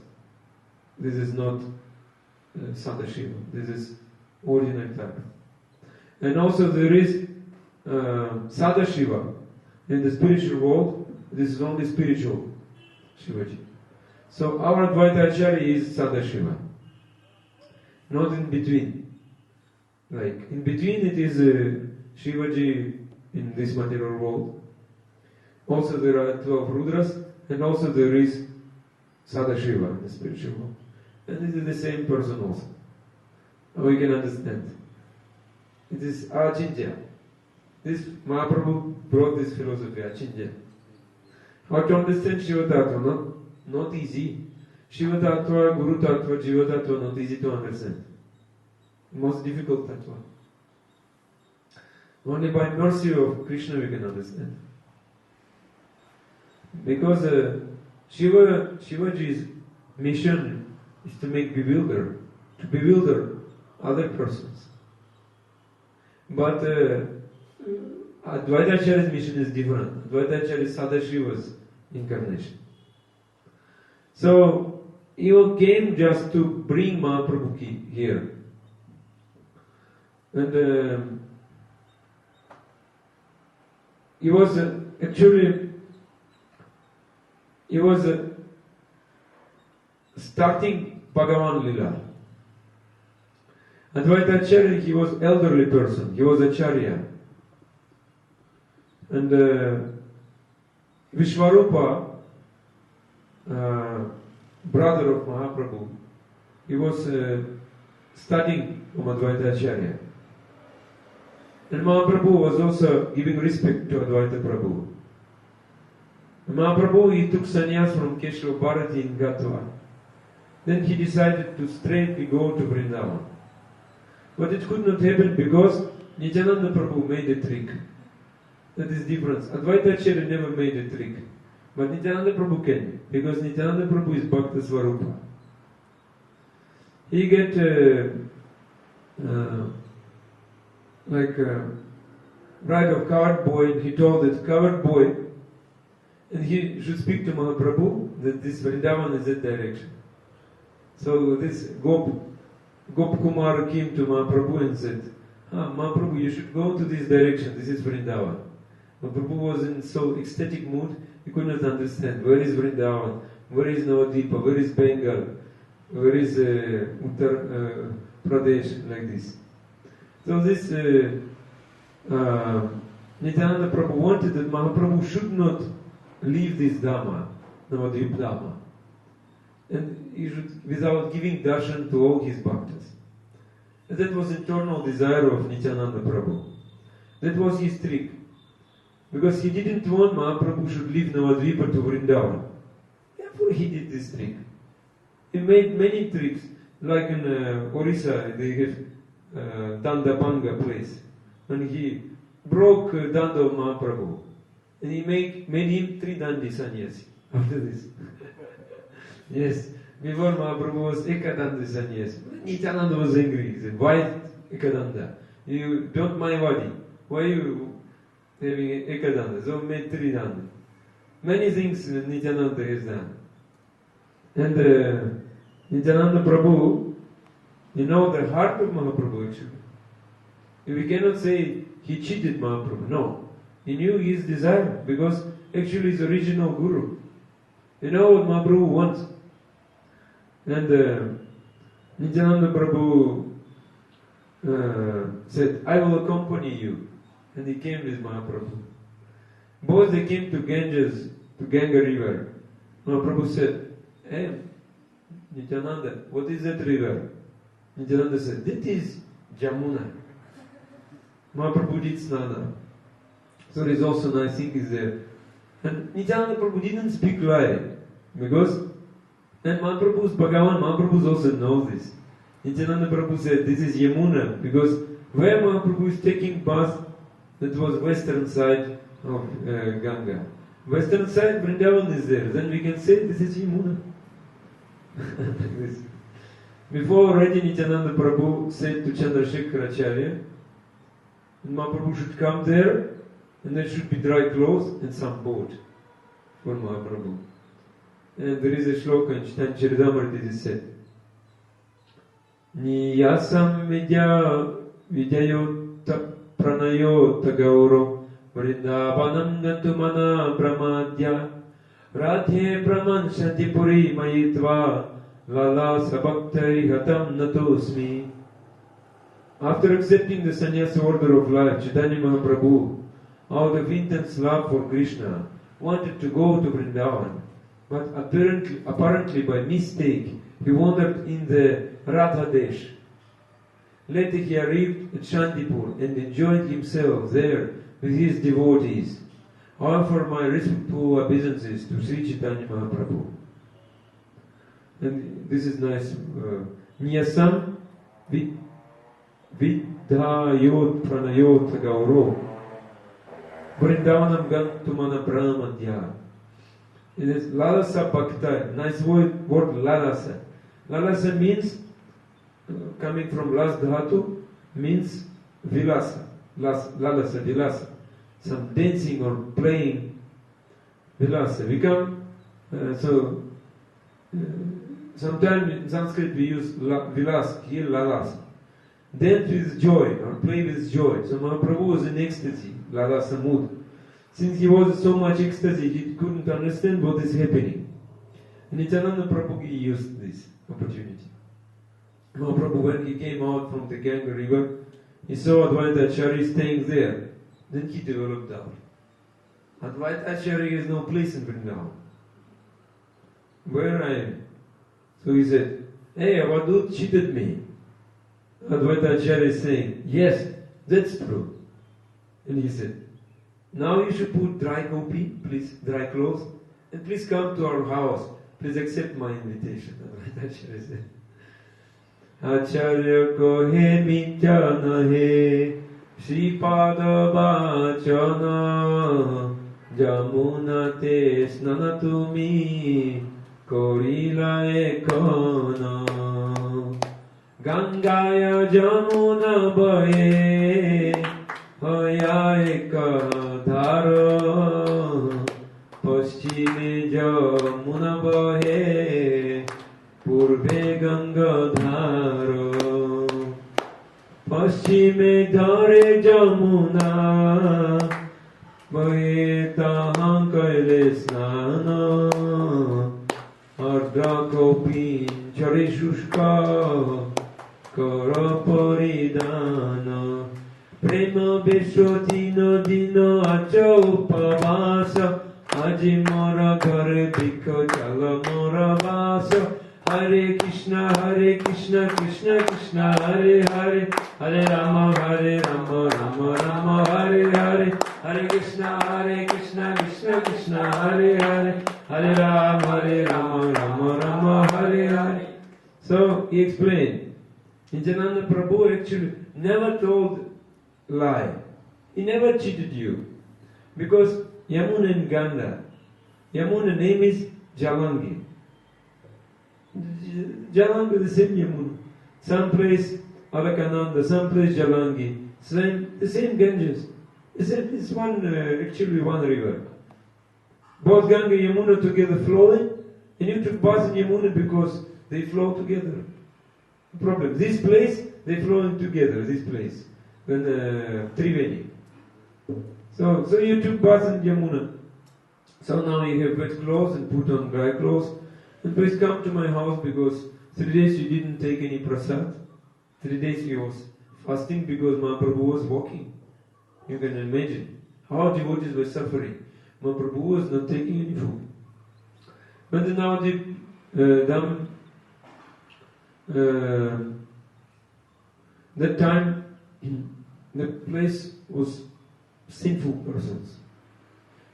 This is not Sadashiva. This is ordinary type. And also there is Sadashiva. In the spiritual world, this is only spiritual Shivaji. So our Advaita Acharya is Sadashiva. Not in between. Like, in between it is Shivaji in this material world. Also there are 12 Rudras, and also there is Sadashiva in the spiritual world. And it is the same person also. Now we can understand. It is Achintya. this Mahaprabhu brought this philosophy, Achinja. How to understand Shiva Tattva? Not easy. Shiva Tattva, Guru Tattva, Jiva Tattva, not easy to understand. Most difficult Tattva. Only by mercy of Krishna we can understand. Because Shivaji's mission is to make bewilder other persons. But Advaita Acharya's mission is different. Advaita Acharya is Sadashiva's incarnation. So, he came just to bring Mahaprabhu here. And he was starting Bhagavan Lila. Advaita Acharya, he was elderly person, he was Acharya. And Vishwarupa, brother of Mahaprabhu, he was studying from Advaita Acharya. And Mahaprabhu was also giving respect to Advaita Prabhu. And Mahaprabhu, he took sannyas from Keshava Bharati in Gatwa. Then he decided to straightly go to Vrindavan. But it could not happen because Nityananda Prabhu made a trick. That is difference. Advaita Acharya never made a trick. But Nityananda Prabhu can, because Nityananda Prabhu is Bhakta Swarupa. He get bride of coward boy, and he told that coward boy, and he should speak to Mahaprabhu that this Vrindavan is that direction. So this Gop Kumar came to Mahaprabhu and said, Mahaprabhu, you should go to this direction, this is Vrindavan. Mahaprabhu was in so ecstatic mood, he could not understand where is Vrindavan, where is Navadipa, where is Bengal, where is Uttar Pradesh, like this. So this Nityananda Prabhu wanted that Mahaprabhu should not leave this Dhamma, Navadvip Dhamma, and he should, without giving darshan to all his bhaktas. And that was internal desire of Nityananda Prabhu. That was his trick. Because he didn't want Mahaprabhu should leave Navadvipa to Vrindavan. Therefore he did this trick. He made many tricks, like in Orissa, they have Dandapanga place. And he broke Danda of Mahaprabhu. And he made him 3 Dandi sannyasi after this. Yes, before Mahaprabhu was Ekadanda sannyasi. Nityananda was angry. He said, why Ekadanda? You don't Mayavadi. Why you having Ekadanda? So made 3 Danda. Many things Nityananda has done. And Nityananda Prabhu, you know the heart of Mahaprabhu actually. We cannot say he cheated Mahaprabhu. No. He knew his desire because actually he's original guru. You know what Mahaprabhu wants. And Nityananda Prabhu said, I will accompany you. And he came with Mahaprabhu. Both they came to Ganges, to Ganga river. Mahaprabhu said, hey, Nityananda, what is that river? Nityananda said, that is Jamuna. Mahaprabhu did snana. So there is also nice thing is there. And Nityananda Prabhu didn't speak lie. Because, and Mahaprabhu's Bhagavan, Mahaprabhu also knows this. Nityananda Prabhu said, this is Yamuna. Because where Mahaprabhu is taking bath, that was western side of Ganga. Western side, Vrindavan is there. Then we can say, this is Yamuna. Like this. Before already Nityananda Prabhu said to Chandrasekhar Acharya, Mahaprabhu should come there, and there should be dry clothes and some boat for Mahaprabhu. And there is a shloka in Chaitanya Charitamrita, it is said, Niyasam vidyayota pranayota gauro vrindavanam gantumana pramadya radhe pramanshati puri mayitva lala sabhaktari hatam natosmi. After accepting the sannyasa order of life, Chaitanya Mahaprabhu, out of intense love for Krishna, wanted to go to Vrindavan. But apparently by mistake, he wandered in the Radhadesh. Later he arrived at Shantipur and enjoyed himself there with his devotees. I offer my respectful obeisances to Sri Chaitanya Mahaprabhu. And this is nice. Nyasam vidhayot pranayot gauro Vrindavanam gantumana brahmadya. It is lalasa bhakta. Nice word lalasa. Lalasa means, coming from las dhatu, means vilasa. Lalasa, vilasa. Some dancing or playing vilasa. We come, sometimes in Sanskrit we use vilas, here lalasa. Dance with joy or play with joy. So Mahaprabhu was in ecstasy, lalasa mood. Since he was so much ecstasy, he couldn't understand what is happening. And Nityananda Prabhu used this opportunity. Mahaprabhu, when he came out from the Ganga river, he saw Advaita Acharya staying there. Then he developed doubt. Advaita Acharya has no place in Vrindavan. Where I am? So he said, hey, Avadut cheated me. Advaita Acharya is saying, yes, that's true. And he said, now you should put dry kopi, please, dry clothes, and please come to our house. Please accept my invitation. Advaita Acharya said, Acharya ko he mitya nahe, Shripada bachana, Jamuna te snanatumi, Korila ekana. Gangaya Jamuna baye, Hoya ekadhara, Paschime Jamuna baye, Purve Ganga dhara. Paschime dhare Jamuna, baye taham kaile snana, Ardha kopi chare shushka, Kara paridana. Prema Vishwadina Dina Acha Upavasa, Aji Mora Ghare Bhikho Chala Mora Vasa. Hare Krishna Krishna Krishna Hare Hare, Hare Rama Rama Rama Hare Hare, Hare Krishna Krishna Krishna Hare Hare, Hare Rama Rama Rama Hare Hare. So he explained, Nityananda Prabhu actually never told lie. He never cheated you. Because Yamuna and Ganga, Yamuna name is Jalangi. Jalangi is the same Yamuna. Some place Alakananda, some place Jalangi. The same Ganges. It's one, actually one river. Both Ganga and Yamuna together flowing, and you took bath in Yamuna because they flow together. No problem. This place, they flowing together, this place. When Triveni. So you took bath in Yamuna. So now you have wet clothes and put on dry clothes. And please come to my house because 3 days you didn't take any prasad. 3 days you was fasting because Mahaprabhu was walking. You can imagine how devotees were suffering. Mahaprabhu was not taking any food. But now that time the place was sinful persons.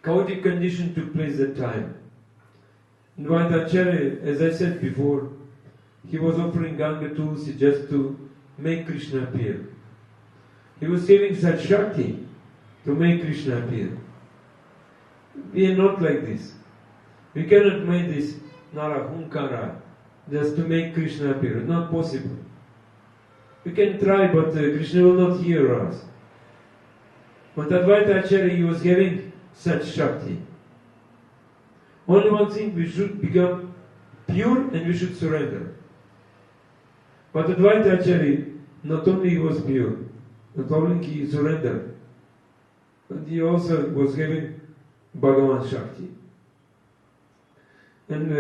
Chaotic condition took place that time. Advaita Acharya, as I said before, he was offering Ganga Tulsi just to make Krishna appear. He was having such Shakti to make Krishna appear. We are not like this. We cannot make this Nara Hunkara just to make Krishna appear. It's not possible. We can try, but Krishna will not hear us. But Advaita Acharya, he was having such Shakti. Only one thing, we should become pure and we should surrender. But Advaita Acharya, not only he was pure, not only he surrendered, but he also was having Bhagavan Shakti. And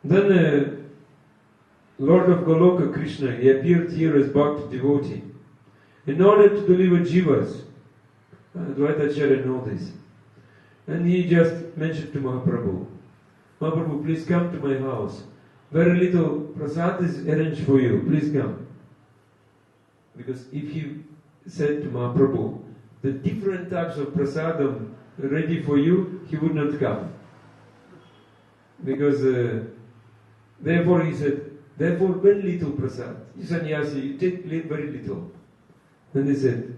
then Lord of Goloka Krishna, he appeared here as Bhakti devotee. In order to deliver jivas, Advaita Acharya know this. And he just mentioned to Mahaprabhu, Mahaprabhu, please come to my house. Very little prasad is arranged for you, please come. Because if he said to Mahaprabhu, the different types of prasadam ready for you, he would not come. Because, therefore he said, therefore very little prasad. You sannyasi, you take very little. Then he said,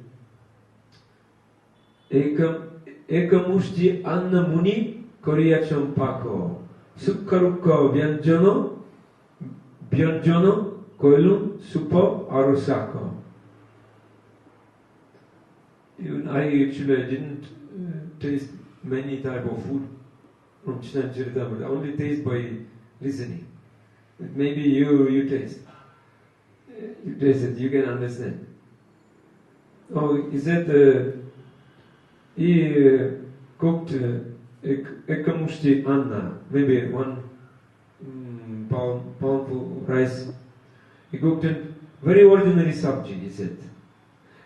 Ekamushti anna muni koriyacham pako. Sukkarukka vyanjano koilun supa arusaka. Even I didn't taste many type of food from Chaitanya Charitamrita. I only taste by listening. Maybe you taste. You taste it, you can understand. Oh, he said he cooked ekamushti anna, maybe one poundful rice. He cooked it, very ordinary sabji, he said.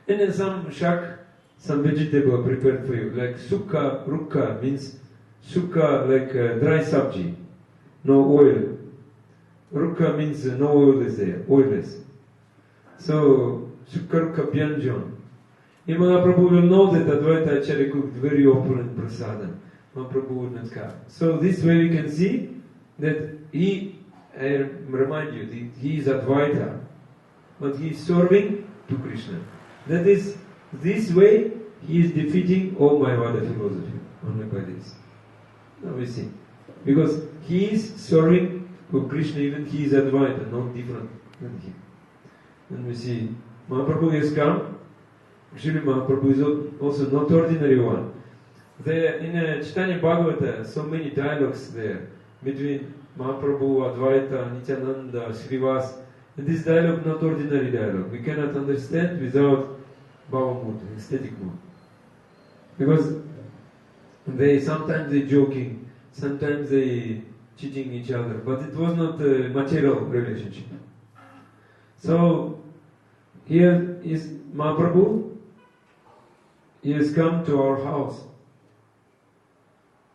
And then some shak, some vegetable prepared for you, like sukka, rukka, means sukka like dry sabji, no oil. Rukka means no oil is there, oilless. So, sukka rukka byanjan. Mahaprabhu will know that Advaita Acharya cooked very opulent prasadam. Mahaprabhu would not come. So this way we can see that he, I remind you, he is Advaita, but he is serving to Krishna. That is, this way he is defeating all Mayavada philosophy, only by this. Now we see. Because he is serving to Krishna, even he is Advaita, not different than him. And we see, Mahaprabhu has come. Actually, Mahaprabhu is also not ordinary one. There, in Chaitanya Bhagavata, so many dialogues there between Mahaprabhu, Advaita, Nityananda, Srivas. And this dialogue, not ordinary dialogue. We cannot understand without Bhava mood, ecstatic mood. Because sometimes they joking, sometimes they cheating each other, but it was not a material relationship. So, here is Mahaprabhu. He has come to our house.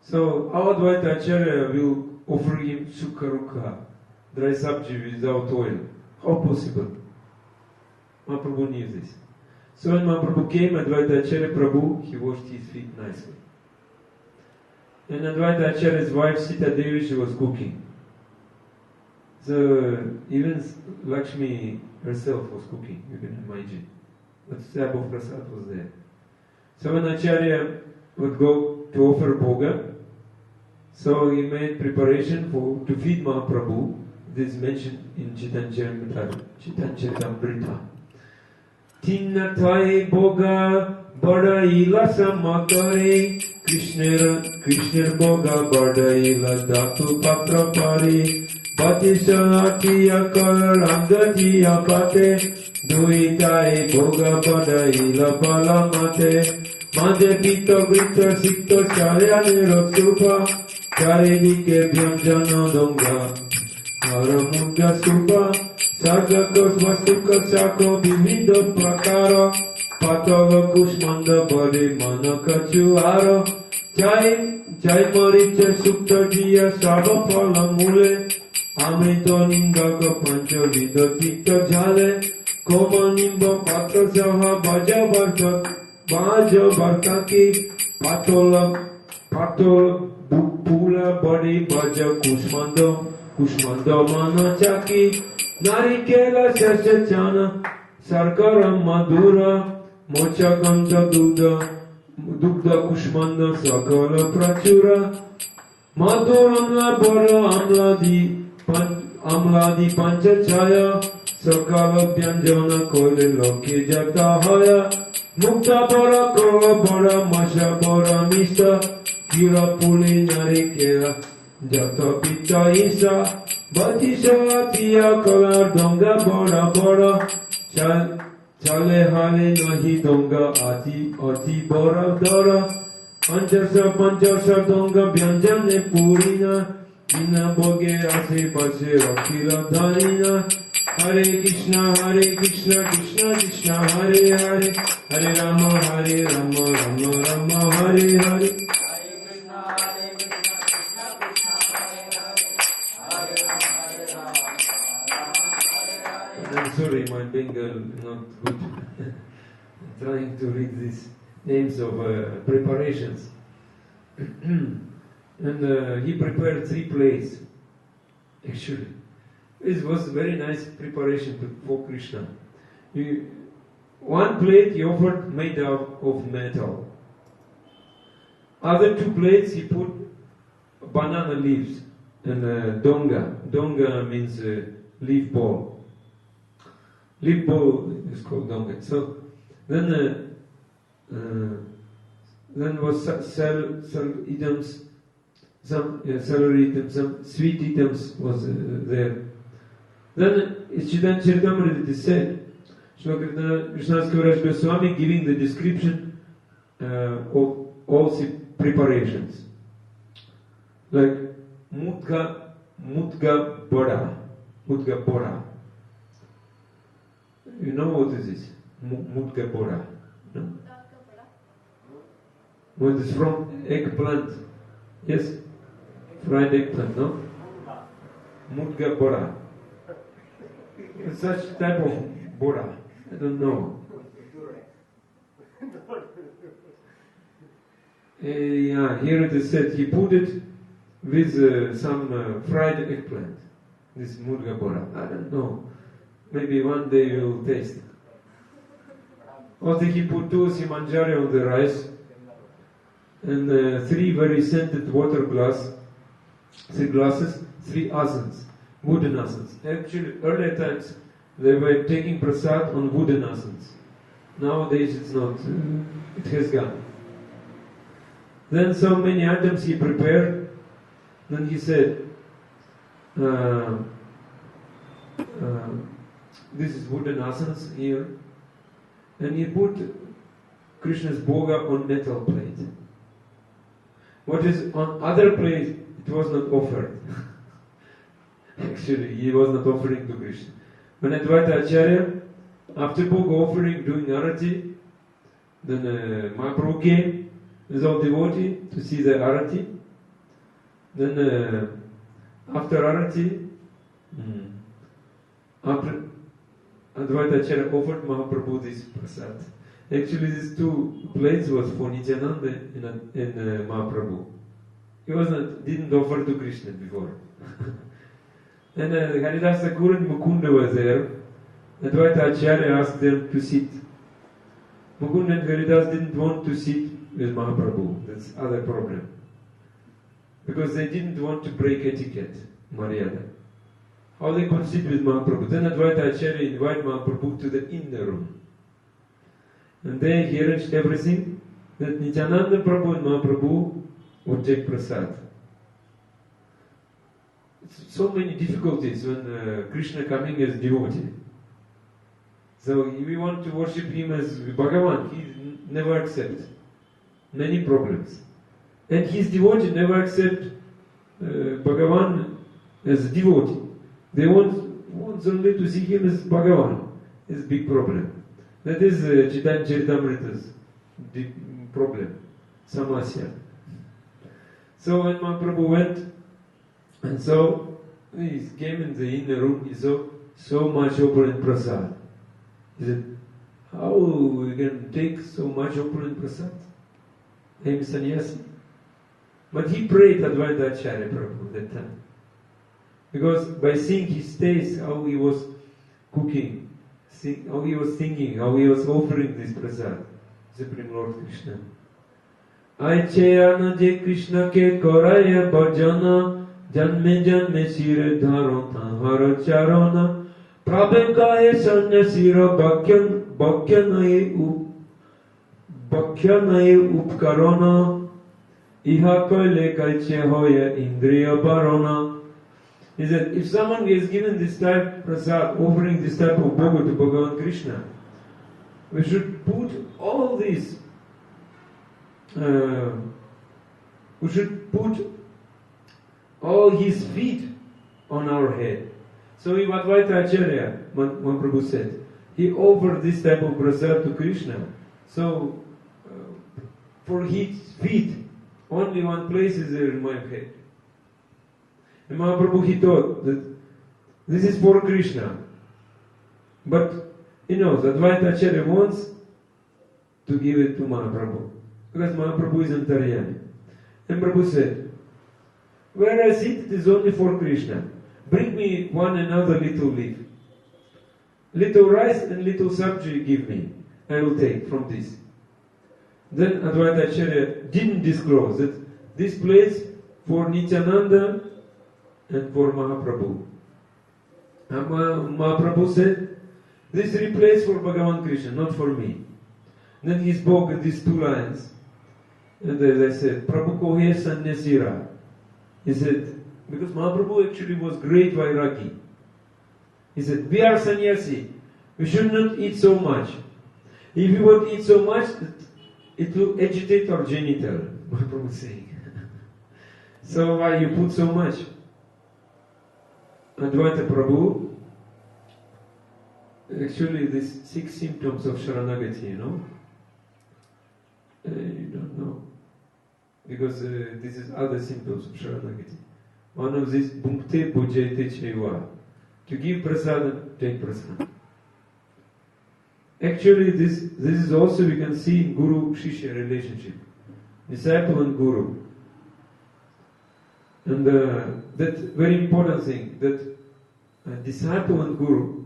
So our Advaita Acharya will offer him sukkarukha, dry sabji without oil. How possible? Mahaprabhu knew this. So when Mahaprabhu came, Advaita Acharya Prabhu, he washed his feet nicely. And Advaita Acharya's wife Sita Devi, she was cooking. So even Lakshmi herself was cooking, you can imagine. But slab of prasad was there. So when Acharya would go to offer bhoga, so he made preparation to feed Mahaprabhu. This is mentioned in Chaitanya Charitamrita. Tinna thai bhoga bada ila samakare Krishner bhoga bada ila dhatu patra pari Patishanatiya kar ramgatiya pate Duitai bhoga bada ila balamate Made pito grita sikto charya nirosupa Charidike vyanjana donga Haramudya supa Sargakos vastuka sako vivido prakara Patava kushmanda bari manakachuara Jai maricha sukta jiya sava phala mule Amrito nindaka pancha vida tikta jale Koma nimba patra saha bhaja vartaki Patola pula bari bhaja kushmanda mana chaki Narikela shashachana sarkara madura Mocha kanta dugda kushmanda sakala prachura Maduramla bora amladi pancha chaya Sakala vyanjana kole loke jata haya Mukta bora kola bora masha bora mista Kira puli narikela jata pitta isa Batisha atiya kola donga bora bora Chale hale nahi donga ati bora dora Panchasa donga vyanjane purina Ina boge ase pase rakila dharina Hare Krishna, Krishna Krishna, Hare Hare Hare Rama, Rama Rama, Hare Hare I'm sorry, my Bengal not good. I'm trying to read this names of preparations. And he prepared 3 plates, actually. It was a very nice preparation for Krishna. One plate he offered made out of metal. Other 2 plates he put banana leaves and donga. Donga means leaf ball. Leaf ball is called donga. So then was celery items, celery items, some sweet items was there. Then Chidan Charitamrita it is said, Srila Krishnadas Kaviraj Goswami giving the description of all the preparations. Like Mudga Bora. Mudga Bora. You know what is this? Mudga Bora. No? What is from eggplant? Yes? Fried eggplant, no? Mudga Bora. Such type of Bora. I don't know. Yeah, here it is said he put it with some fried eggplant. This Mudga Bora. I don't know. Maybe one day we'll taste it. Also he put 2 simanjari on the rice and 3 very scented water glasses, 3 asans, wooden asans. Actually, earlier times they were taking prasad on wooden asans. Nowadays it's not. It has gone. Then so many items he prepared. Then he said, this is wooden asans here. And he put Krishna's bhoga on metal plate. What is on other plate, it was not offered. Actually, he was not offering to Krishna. When Advaita Acharya, after bhoga offering, doing arati, then Mahaprabhu came with all devotee to see the arati. Then after arati, after Advaita Acharya offered Mahaprabhu this prasad. Actually, these 2 plates was for Nityananda and Mahaprabhu. He didn't offer to Krishna before. And Haridas Thakur and Mukunda was there. Advaita Acharya asked them to sit. Mukunda and Haridas didn't want to sit with Mahaprabhu. That's other problem. Because they didn't want to break etiquette, Maryada. How they could sit with Mahaprabhu. Then Advaita Acharya invited Mahaprabhu to the inner room. And there he arranged everything that Nityananda Prabhu and Mahaprabhu would take prasad. So many difficulties when Krishna coming as devotee. So we want to worship him as Bhagavan. He never accepts. Many problems. And his devotee never accept Bhagavan as a devotee. They want only to see him as Bhagavan. It's a big problem. That is Chaitanya Charitamrita's problem. Samasya. So when Mahaprabhu went, and so he came in the inner room, he saw so much opulent prasad. He said, how we can take so much opulent prasad? I am sannyasi. But he prayed Advaita Acharya Prabhu that time. Because by seeing his taste, how he was cooking, how he was singing, how he was offering this prasad, Supreme Lord Krishna. Aicheyana je Krishna ke koraya bhajana, janme janme sire dharona hara charana, prabhekaye sanyasira bhakyanaye upkarana, iha koile kaiche hoya indriya barona. Is that if someone is given this type of prasad, offering this type of bhoga to Bhagavan Krishna, we should put all these, we should put all his feet on our head. So if Advaita Acharya, Mahaprabhu said, he offered this type of prasad to Krishna. So for his feet, only one place is there in my head. And Mahaprabhu, he thought that this is for Krishna. But, Advaita Acharya wants to give it to Mahaprabhu. Because Mahaprabhu is Antaryami. And Prabhu said, where I sit, it is only for Krishna. Bring me one another little leaf. Little rice and little sabji give me. I will take from this. Then Advaita Acharya didn't disclose that this place for Nityananda and for Mahaprabhu. And Mahaprabhu said, this is place for Bhagavan Krishna, not for me. Then he spoke with these two lines. And as I said, Prabhu ko hai sannyasira. He said, because Mahaprabhu actually was great Vairagi. He said, we are sannyasi. We should not eat so much. If we won't eat so much, it will agitate our genital. Mahaprabhu is saying. So why you put so much? Advaita Prabhu, actually these 6 symptoms of Sharanagati, you know? You don't know. Because this is other symptoms of Sharanagati. One of these, Bhunkte Bhujayate Cheva. To give prasad, take prasad. Actually, this is also we can see in Guru-Shishya relationship. Disciple and Guru. And that very important thing, that disciple and Guru,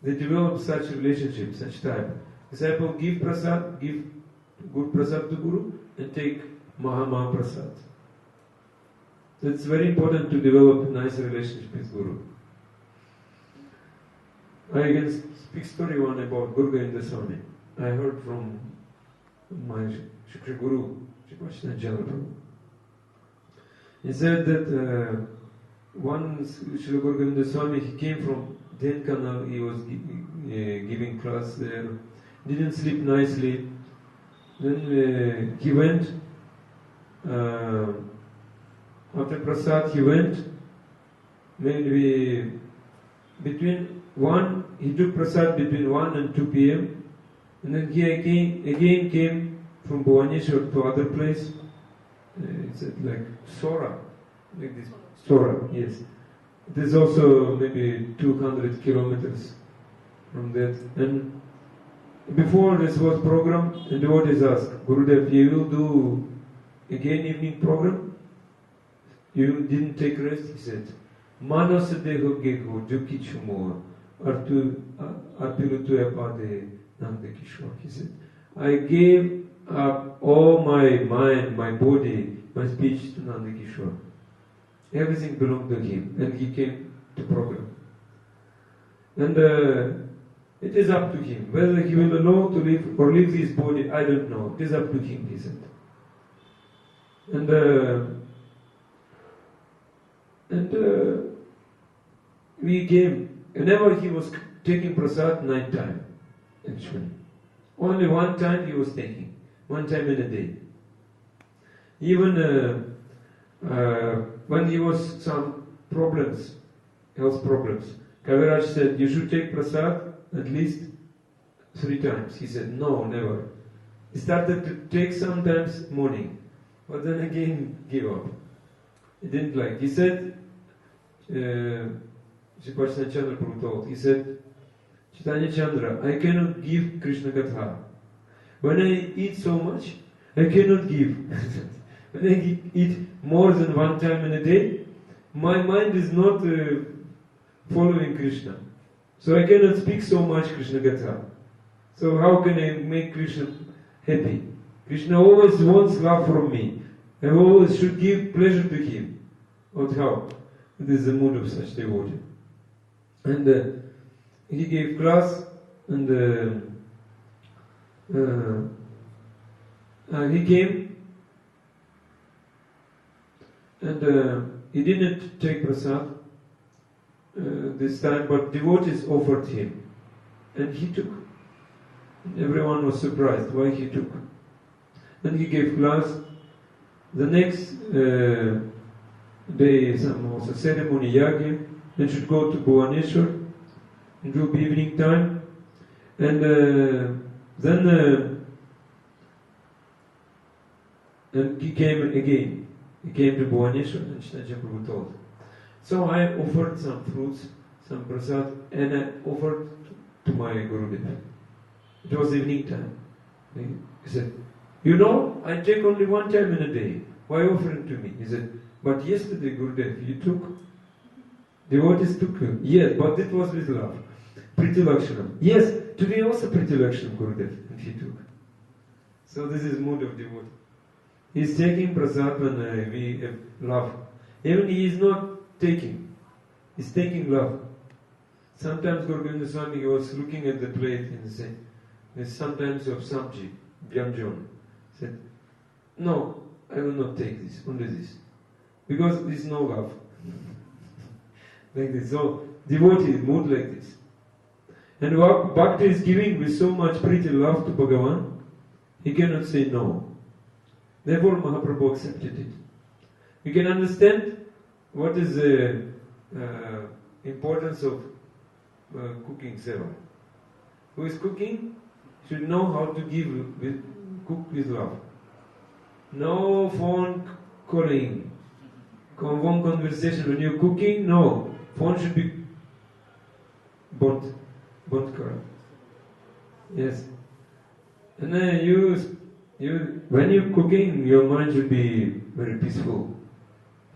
they develop such relationship, such type. Disciple give prasad, give good prasad to Guru, and take Maha prasad. So it's very important to develop a nice relationship with Guru. I can speak story one about Guru Govinda Swami. I heard from my Shikshak Guru, Shri Prabhu. He said that one Shri Guru Govinda Swami, he came from Denkanal, he was giving class there, didn't sleep nicely. Then he went, after prasad he went, maybe he took prasad between 1 and 2 p.m. And then he again came from Bhuvaneshwar to other place. It's like Sora, like this. Sora, yes. It is also maybe 200 kilometers from that. And before this was program, and the devotees asked, Gurudev, you will do again evening program? You didn't take rest? He said, Manas deho geho juki chumo arpilu tuya pade nanda kishwa. He said, I gave up all my mind, my body, my speech to Nanda Kishore. Everything belonged to him, and he came to program. And it is up to him. Whether he will allow to live or leave his body, I don't know. It is up to him, he said. And we came, whenever he was taking prasad, night time, actually. Only one time he was taking, one time in a day. Even when he was some problems, health problems, Kaviraj said, you should take prasad at least 3 times. He said, no, never. He started to take sometimes morning, but then again gave up. He didn't like. He said, Shri Chandra Prabhu told, he said, Chaitanya Chandra, I cannot give Krishna Gatha. When I eat so much, I cannot give. When I eat more than 1 time in a day, my mind is not following Krishna. So I cannot speak so much Krishna Gatha. So how can I make Krishna happy? Krishna always wants love from me. I always should give pleasure to him. But how? It is the mood of such devotee. And he gave class, and he came, and he didn't take prasad this time, but devotees offered him, and he took. Everyone was surprised why he took. Then he gave class. The next day, some was a ceremony yagya, and should go to Bhuvaneshwar. It will be evening time, and then and he came again. He came to Bhuvaneshwar, and Chaitanya Prabhu told. So I offered some fruits, some prasad, and I offered to my Gurudev. It was evening time. He said, you know, I take only one time in a day. Why offering to me? He said, but yesterday, Gurudev, you took, devotees took you. Yes, but it was with love. Priti Lakshanam. Yes, today also Priti Lakshanam, Gurudev, and he took. So this is mood of devotee. He is taking prasad when we have love. Even he is not taking. He is taking love. Sometimes Guru Govinda Swami was looking at the plate and said, there's sometimes of sabji, Byanjan. Said, no, I will not take this, only this. Because there is no love. Like this. So, devotee mood like this. And Bhakti is giving with so much pretty love to Bhagavan, he cannot say no. Therefore Mahaprabhu accepted it. You can understand what is the importance of cooking seva. Who is cooking should know how to cook with love. No phone calling, phone conversation. When you're cooking, no. Phone should be burnt kar. Yes. And then when you're cooking, your mind should be very peaceful,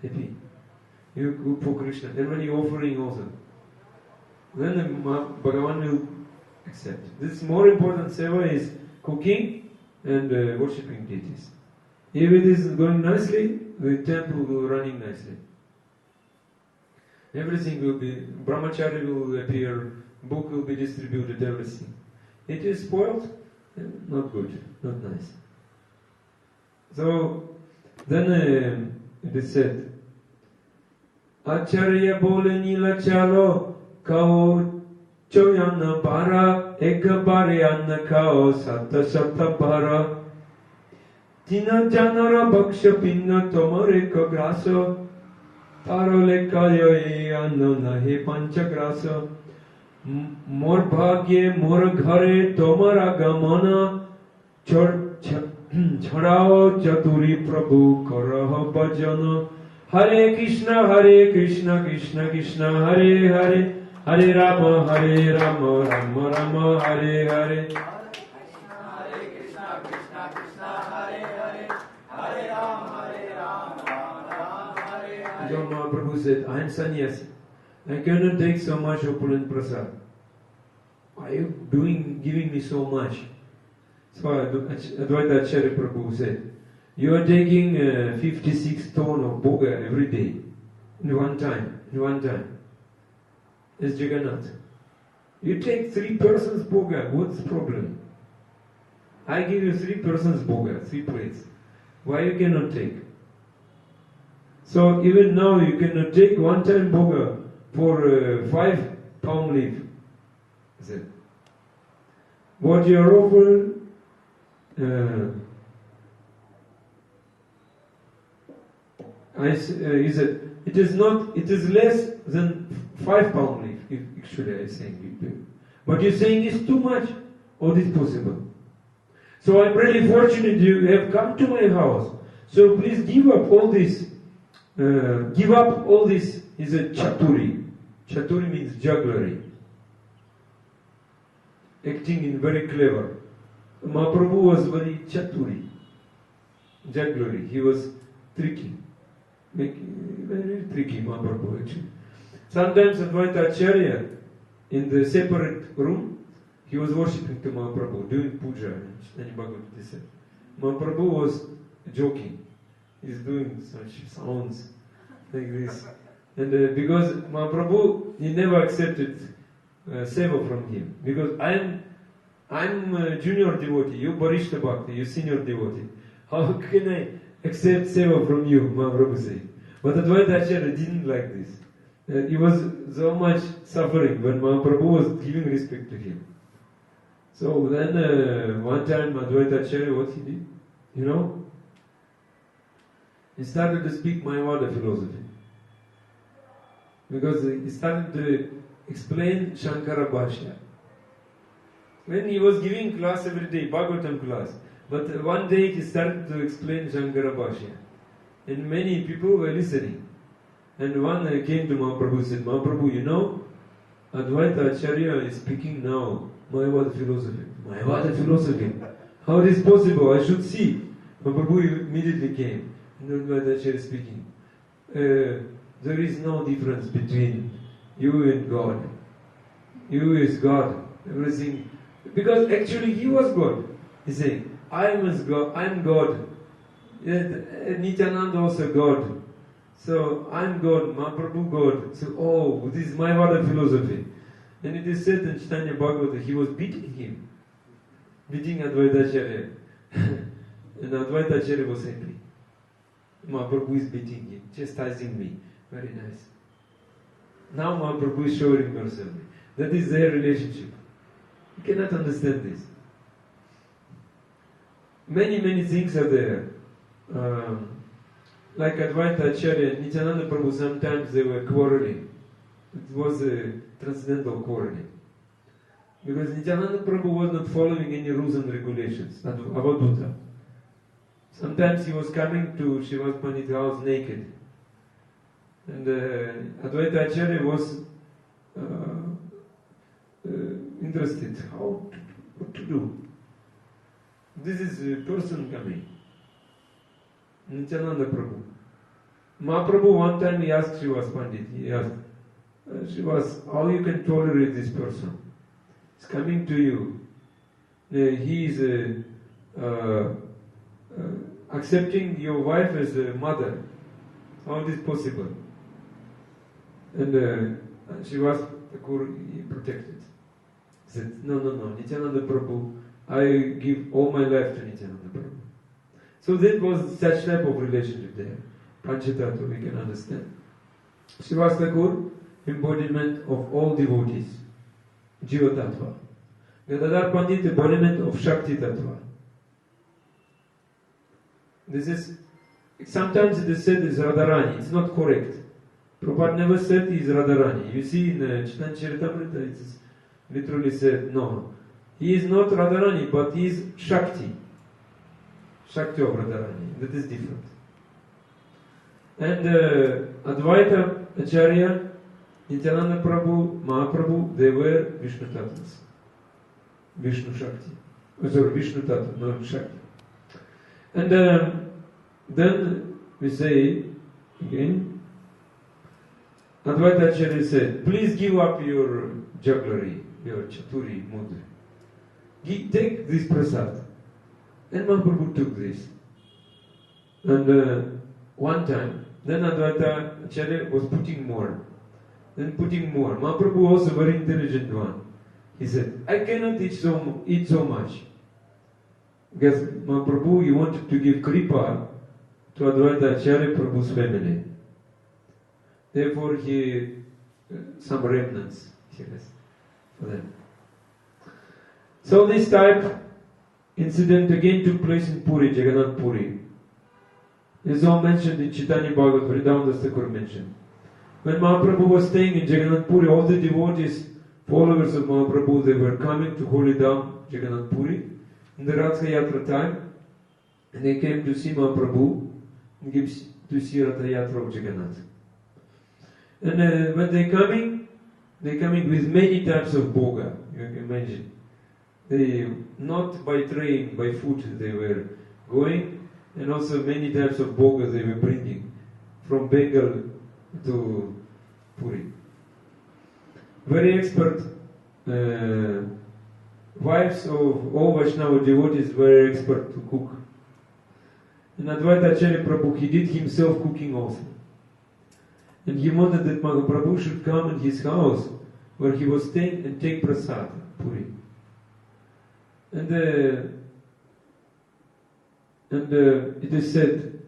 happy. You cook for Krishna. And when you're offering also, then Bhagavan will accept. This more important seva is cooking and worshipping deities. If it is going nicely, the temple will be running nicely. Everything will be, brahmachari will appear, book will be distributed, everything. It is spoiled, not good, not nice. So, then it is said, Acharya bole nila chalo, kao choyanna para, eka bare anna kao, satta para. Tina janara bhaksha pinna tomare ka graso, tarole kayo e anna nahe pancha graso. Mor bhagye mor ghare tomara gamana, chhadao chaturi prabhu karaha bhajana. Hare Krishna, Krishna Krishna, Hare Hare, Hare Rama, Rama Rama, Hare Hare. Hare Krishna, Krishna, Hare Hare, Hare Rama, Rama Hare Hare. John Mahaprabhu said, I am sannyasi. I cannot take so much opulent prasad. Why are you giving me so much? So Advaita Acharya Prabhu said, you are taking 56 tons of boga every day, in one time. It's Jagannath. You take 3 persons boga, what's the problem? I give you 3 persons boga, 3 plates. Why you cannot take? So even now you cannot take one time boga for 5 palm leaf. I said, what you are offered, he said, it is less than 5 palm leaf, actually I saying. But you're saying it's too much, or it's possible. So I'm really fortunate you have come to my house. So please give up all this. Is a chaturi. Chaturi means jugglery. Acting in very clever. Mahaprabhu was very chaturi. Jugglery. He was tricky. Very tricky Mahaprabhu actually. Sometimes Advaita Acharya, in the separate room, he was worshipping to Mahaprabhu, doing puja and Bhagavad Gita. Mahaprabhu was joking. He's doing such sounds like this. And because Mahaprabhu, he never accepted seva from him. Because I'm a junior devotee, you Barishta Bhakti, you senior devotee. How can I accept seva from you, Mahaprabhu said. But Advaita Acharya didn't like this. He was so much suffering when Mahaprabhu was giving respect to him. So then one time Advaita Acharya, what he did? You know? He started to speak Mayavada philosophy. Because he started to explain Shankara Bhashya. When he was giving class every day, Bhagavatam class, but one day he started to explain Shankara Bhashya. And many people were listening. And one came to Mahaprabhu and said, Mahaprabhu, you know, Advaita Acharya is speaking now Mayavada philosophy. Mayavada philosophy? How it is possible? I should see. Mahaprabhu immediately came. And Advaita Acharya speaking. There is no difference between you and God. You is God. Everything. Because actually he was God. He's saying, I am God. Nityananda also God. So I'm God, Mahaprabhu God. So, this is my Vada philosophy. And it is said in Chaitanya Bhagavata, he was beating him. Beating Advaita Acharya. And Advaita Acharya was happy. Mahaprabhu is beating him, chastising me. Very nice. Now Mahaprabhu is showing mercy. That is their relationship. You cannot understand this. Many, many things are there. Like Advaita Acharya and Nityananda Prabhu, sometimes they were quarreling. It was a transcendental quarreling. Because Nityananda Prabhu was not following any rules and regulations, Avadhuta. Sometimes he was coming to Srivas Pandit's house naked. And Advaita Acharya was interested. What to do? This is a person coming. Nityananda Prabhu. Mahaprabhu one time he asked Srivas Pandit, he asked, Srivas, how you can tolerate this person? He's coming to you. He is accepting your wife as a mother. How is this possible? And Srivas Thakur, he protected. He said, no, Nityananda Prabhu, I give all my life to Nityananda Prabhu. So that was such type of relationship there. Panchatattva, we can understand. Srivas Thakur, embodiment of all devotees. Jiva Tattva. Gadadhar Pandit, embodiment of Shakti Tattva. This is, sometimes it is said is Radharani. It's not correct. Prabhupada never said he is Radharani. You see in Chaitanya Charitamrita, it is literally said, no. He is not Radharani, but he is Shakti. Shakti of Radharani. That is different. And Advaita Acharya, Nityananda Prabhu, Mahaprabhu, they were Vishnu Tattvas. Vishnu Shakti. Vishnu Tattva, not Shakti. And then we say again, Advaita Acharya said, please give up your jugglery, your chaturi mudra. Take this prasad. And Mahaprabhu took this. And one time, then Advaita Acharya was putting more. Then putting more. Mahaprabhu was a very intelligent one. He said, I cannot eat so much. Because Mahaprabhu, he wanted to give kripa to Advaita Acharya Prabhu's family. Therefore, he some remnants he has for them. So this type incident again took place in Puri, Jagannath Puri. This is all mentioned in Chaitanya Bhagavata, Vrindavan Thakur mentioned. When Mahaprabhu was staying in Jagannath Puri, all the devotees, followers of Mahaprabhu, they were coming to Holy Dham, Jagannath Puri, in the Ratha Yatra time, and they came to see Mahaprabhu, and to see Ratha Yatra of Jagannath. And when they're coming with many types of bhoga, you can imagine. They, not by train, by foot they were going, and also many types of bhoga they were bringing from Bengal to Puri. Very expert wives of all Vaishnava devotees were expert to cook. And Advaita Acharya Prabhu, he did himself cooking also. And he wanted that Mahaprabhu should come in his house where he was staying and take prasad, Puri. And it is said,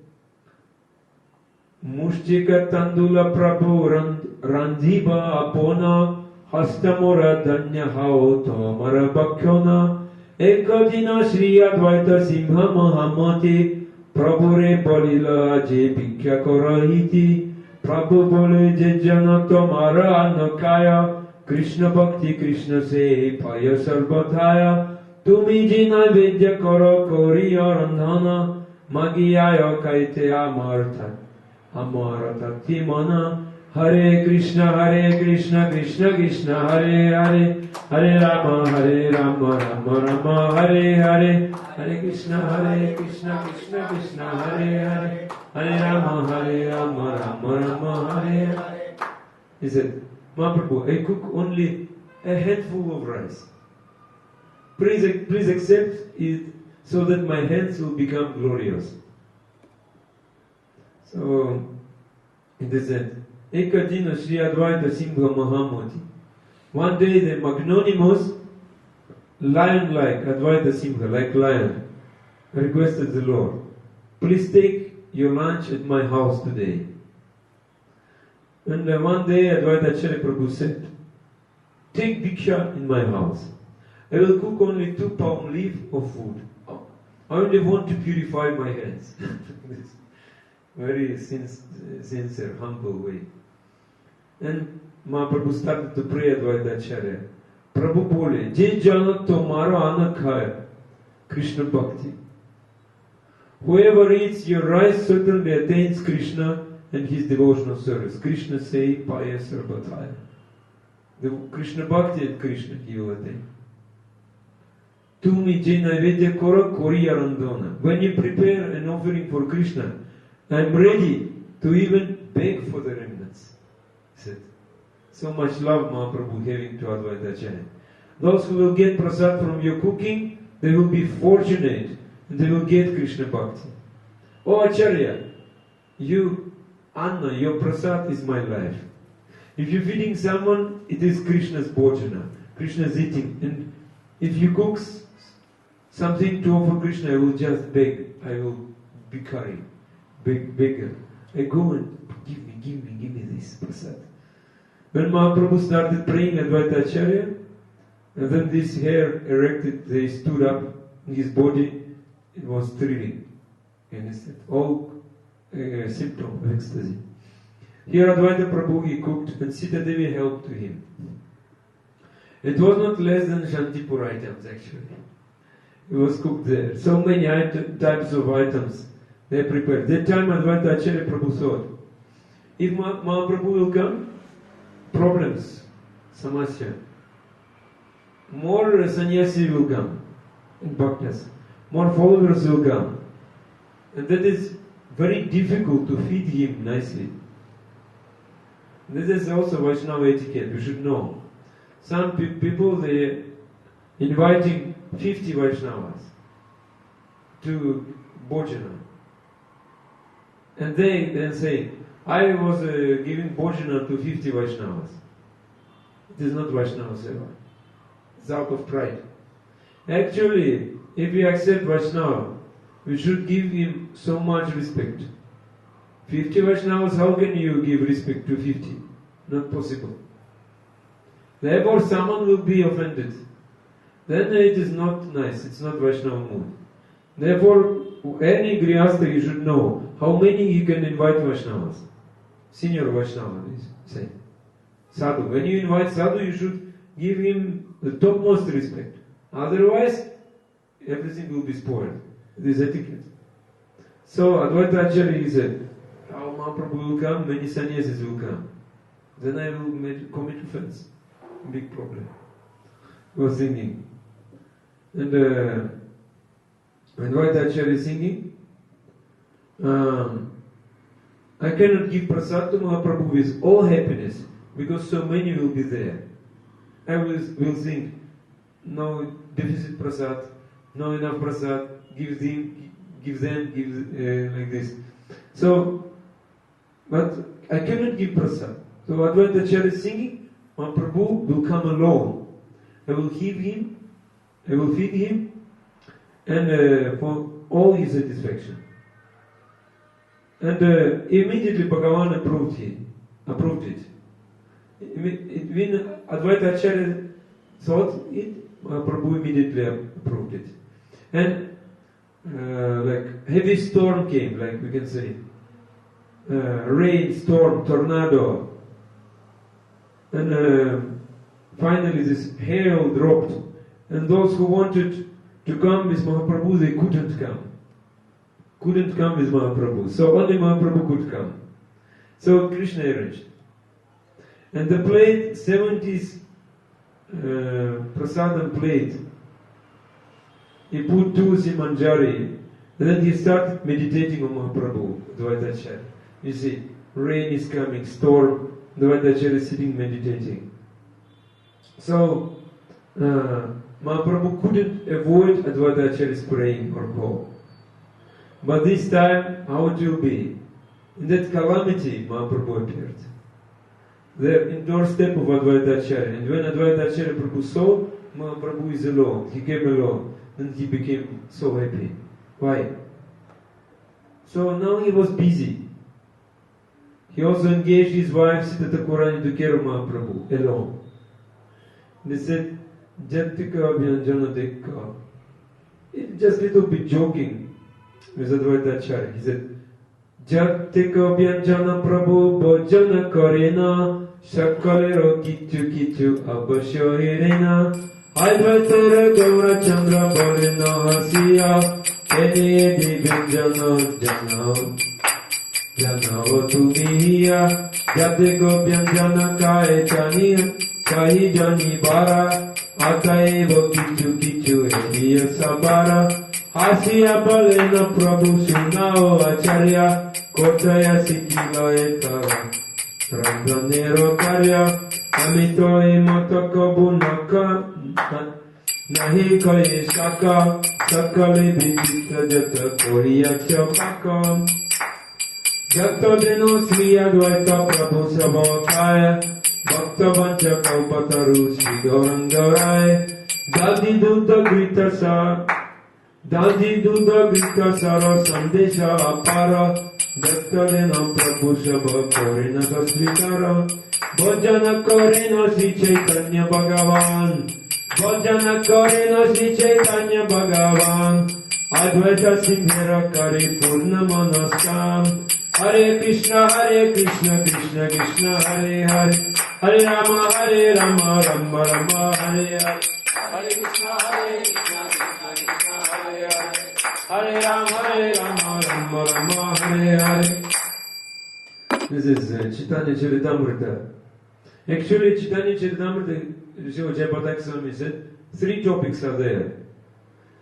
Mushtika Tandula Prabhu Randhiba Apona Hastamura Danya Hao Tomara Bhakyona Ekadina Shri Advaita Simha Mahamati Prabhure Balila Je Bhikya Korahiti Prabhu Bole Je Jana Tomara Anakaya Krishna Bhakti Krishna Se Paya Sarvadhaya Tumi ji naivedya karo koriya randhana Magiyaya kaite amartha Amaratati mana Hare Krishna, Krishna Krishna, Hare Hare, Hare Rama, Rama Rama, Hare Hare, Hare Krishna, Krishna Krishna, Hare Hare, Hare Rama, Rama, Hare Hare. He said, Mahaprabhu, I cook only a handful of rice. Please accept it so that my hands will become glorious. So, it is said, Ekadina Sri Advaita Simha Mahamoti. One day the magnanimous, lion-like Advaita Simha, like lion, requested the Lord, please take your lunch at my house today. And one day Advaita Acharya Prabhu said, take Bhiksha in my house. I will cook only 2 palm leaf of food. I only want to purify my hands. Very sincere, humble way. And Mahaprabhu started to pray Advaita Acharya. Prabhu bole, Je jana tomara ana khaya, Krishna Bhakti. Whoever eats your rice certainly attains Krishna and his devotional service. Krishna say, Paya Sarvataya. The Krishna Bhakti and Krishna he will attain. Tumi je naivedya kora kori arandona. When you prepare an offering for Krishna, I am ready to even beg for the remnants. He said, so much love Mahaprabhu having to Advaita Acharya. Those who will get prasad from your cooking, they will be fortunate and they will get Krishna Bhakti. Oh Acharya, you, Anna, your prasad is my life. If you're feeding someone, it is Krishna's bhojana. Krishna's eating. And if you cook something to offer Krishna, I will just beg. I will be carrying. Beggar. I go and give me this prasad. When Mahaprabhu started praying Advaita Acharya, and then this hair erected, they stood up in his body, it was thrilling. You understand? All symptom of ecstasy. Here Advaita Prabhu he cooked and Sita Devi helped to him. It was not less than Shantipur items actually. It was cooked there. So many types of items they prepared. That time Advaita Acharya Prabhu thought, if Mahaprabhu will come, problems, samasya. More sannyasi will come in bhaktas. More followers will come. And that is very difficult to feed him nicely. This is also Vaishnava etiquette, we should know. Some people, they inviting 50 Vaishnavas to Bhojana. And they then say, I was giving Bhojana to 50 Vaishnavas. It is not Vaishnava Seva. It's out of pride. Actually, if we accept Vaishnava, we should give him so much respect. 50 Vaishnavas, how can you give respect to 50? Not possible. Therefore, someone will be offended. Then it is not nice, it's not Vaishnava mood. Therefore, any Grihastha you should know how many you can invite Vaishnavas. Senior Vaishnava is saying. Sadhu. When you invite Sadhu, you should give him the topmost respect. Otherwise, everything will be spoiled. This is etiquette. So, Advaita Acharya said, how Mahaprabhu will come, many sannyasis will come. Then I will commit offense. Big problem. He was singing. And Advaita Acharya is singing, I cannot give prasad to Mahaprabhu with all happiness because so many will be there. I will sing, no deficit prasad, no enough prasad, give them, like this. So, but I cannot give prasad. So Advaita Acharya is singing, Mahaprabhu will come alone. I will feed him, and for all his satisfaction. And immediately Bhagavan approved it. When Advaita Acharya thought it, Mahaprabhu immediately approved it. And like heavy storm came, like we can say, rain, storm, tornado. And finally this hail dropped. And those who wanted to come with Mahaprabhu, they couldn't come. Couldn't come with Mahaprabhu. So only Mahaprabhu could come. So Krishna arranged. And the plate, 70s prasadam plate, he put Tulsi Manjari, and then he started meditating on Mahaprabhu, Advaita Acharya. You see, rain is coming, storm, Advaita Acharya is sitting meditating. So, Mahaprabhu couldn't avoid Advaita Acharya's praying or call. But this time, how it will be? In that calamity, Mahaprabhu appeared. The doorstep of Advaita Acharya. And when Advaita Acharya Prabhu saw, Mahaprabhu is alone. He came alone. And he became so happy. Why? So now he was busy. He also engaged his wife Sita Thakurani to care of Mahaprabhu, alone. They said, Jatika Vyanjana Dekka. Just little bit joking with Advaita Acharya. He said, Jatika Vyanjana Prabhu Bhajana Karena Shakalero Kichu Kichu Abhasya Hirena Advaita Gaura Chandra Bharina Hasiya Ene Vyanjana Jana Jana Tumiya Jatika Vyanjana Kae Chaniya Kahi Jani Bara Ataeva Kichu Kichu Hediya Sabara Hasiya Balena Prabhu Sunao Acharya Kotaya Sikila Etara Randanero Karya Amito Imata Bunaka Nahi Kaya Shaka Sakale Bhijita Jata Koriya Chapaka Jata Deno Sri Advaita Prabhu Sabakaya Bhakta Vancha Kaupataru Sri Gaurangarai Dadi Dutta Grita Sa Dadi Dutta Grita Sara Sandesha Apara Daktarena Prabhu Sabha Korena Tasvikara Bhajana Korena Sri Chaitanya Bhagavan Bhajana Korena Sri Chaitanya Bhagavan Advaita Simhara Kari Purna Manaskam Hare Krishna Krishna Krishna Hare Hare Hare Rama Rama Rama Hare Hare Hare Krishna Krishna Krishna Hare Hare Hare Rama Rama Hare Hare. This is Chaitanya Charitamrita. Actually, Chaitanya Charitamrita, Srila Jayapataka Swami said, 3 topics are there.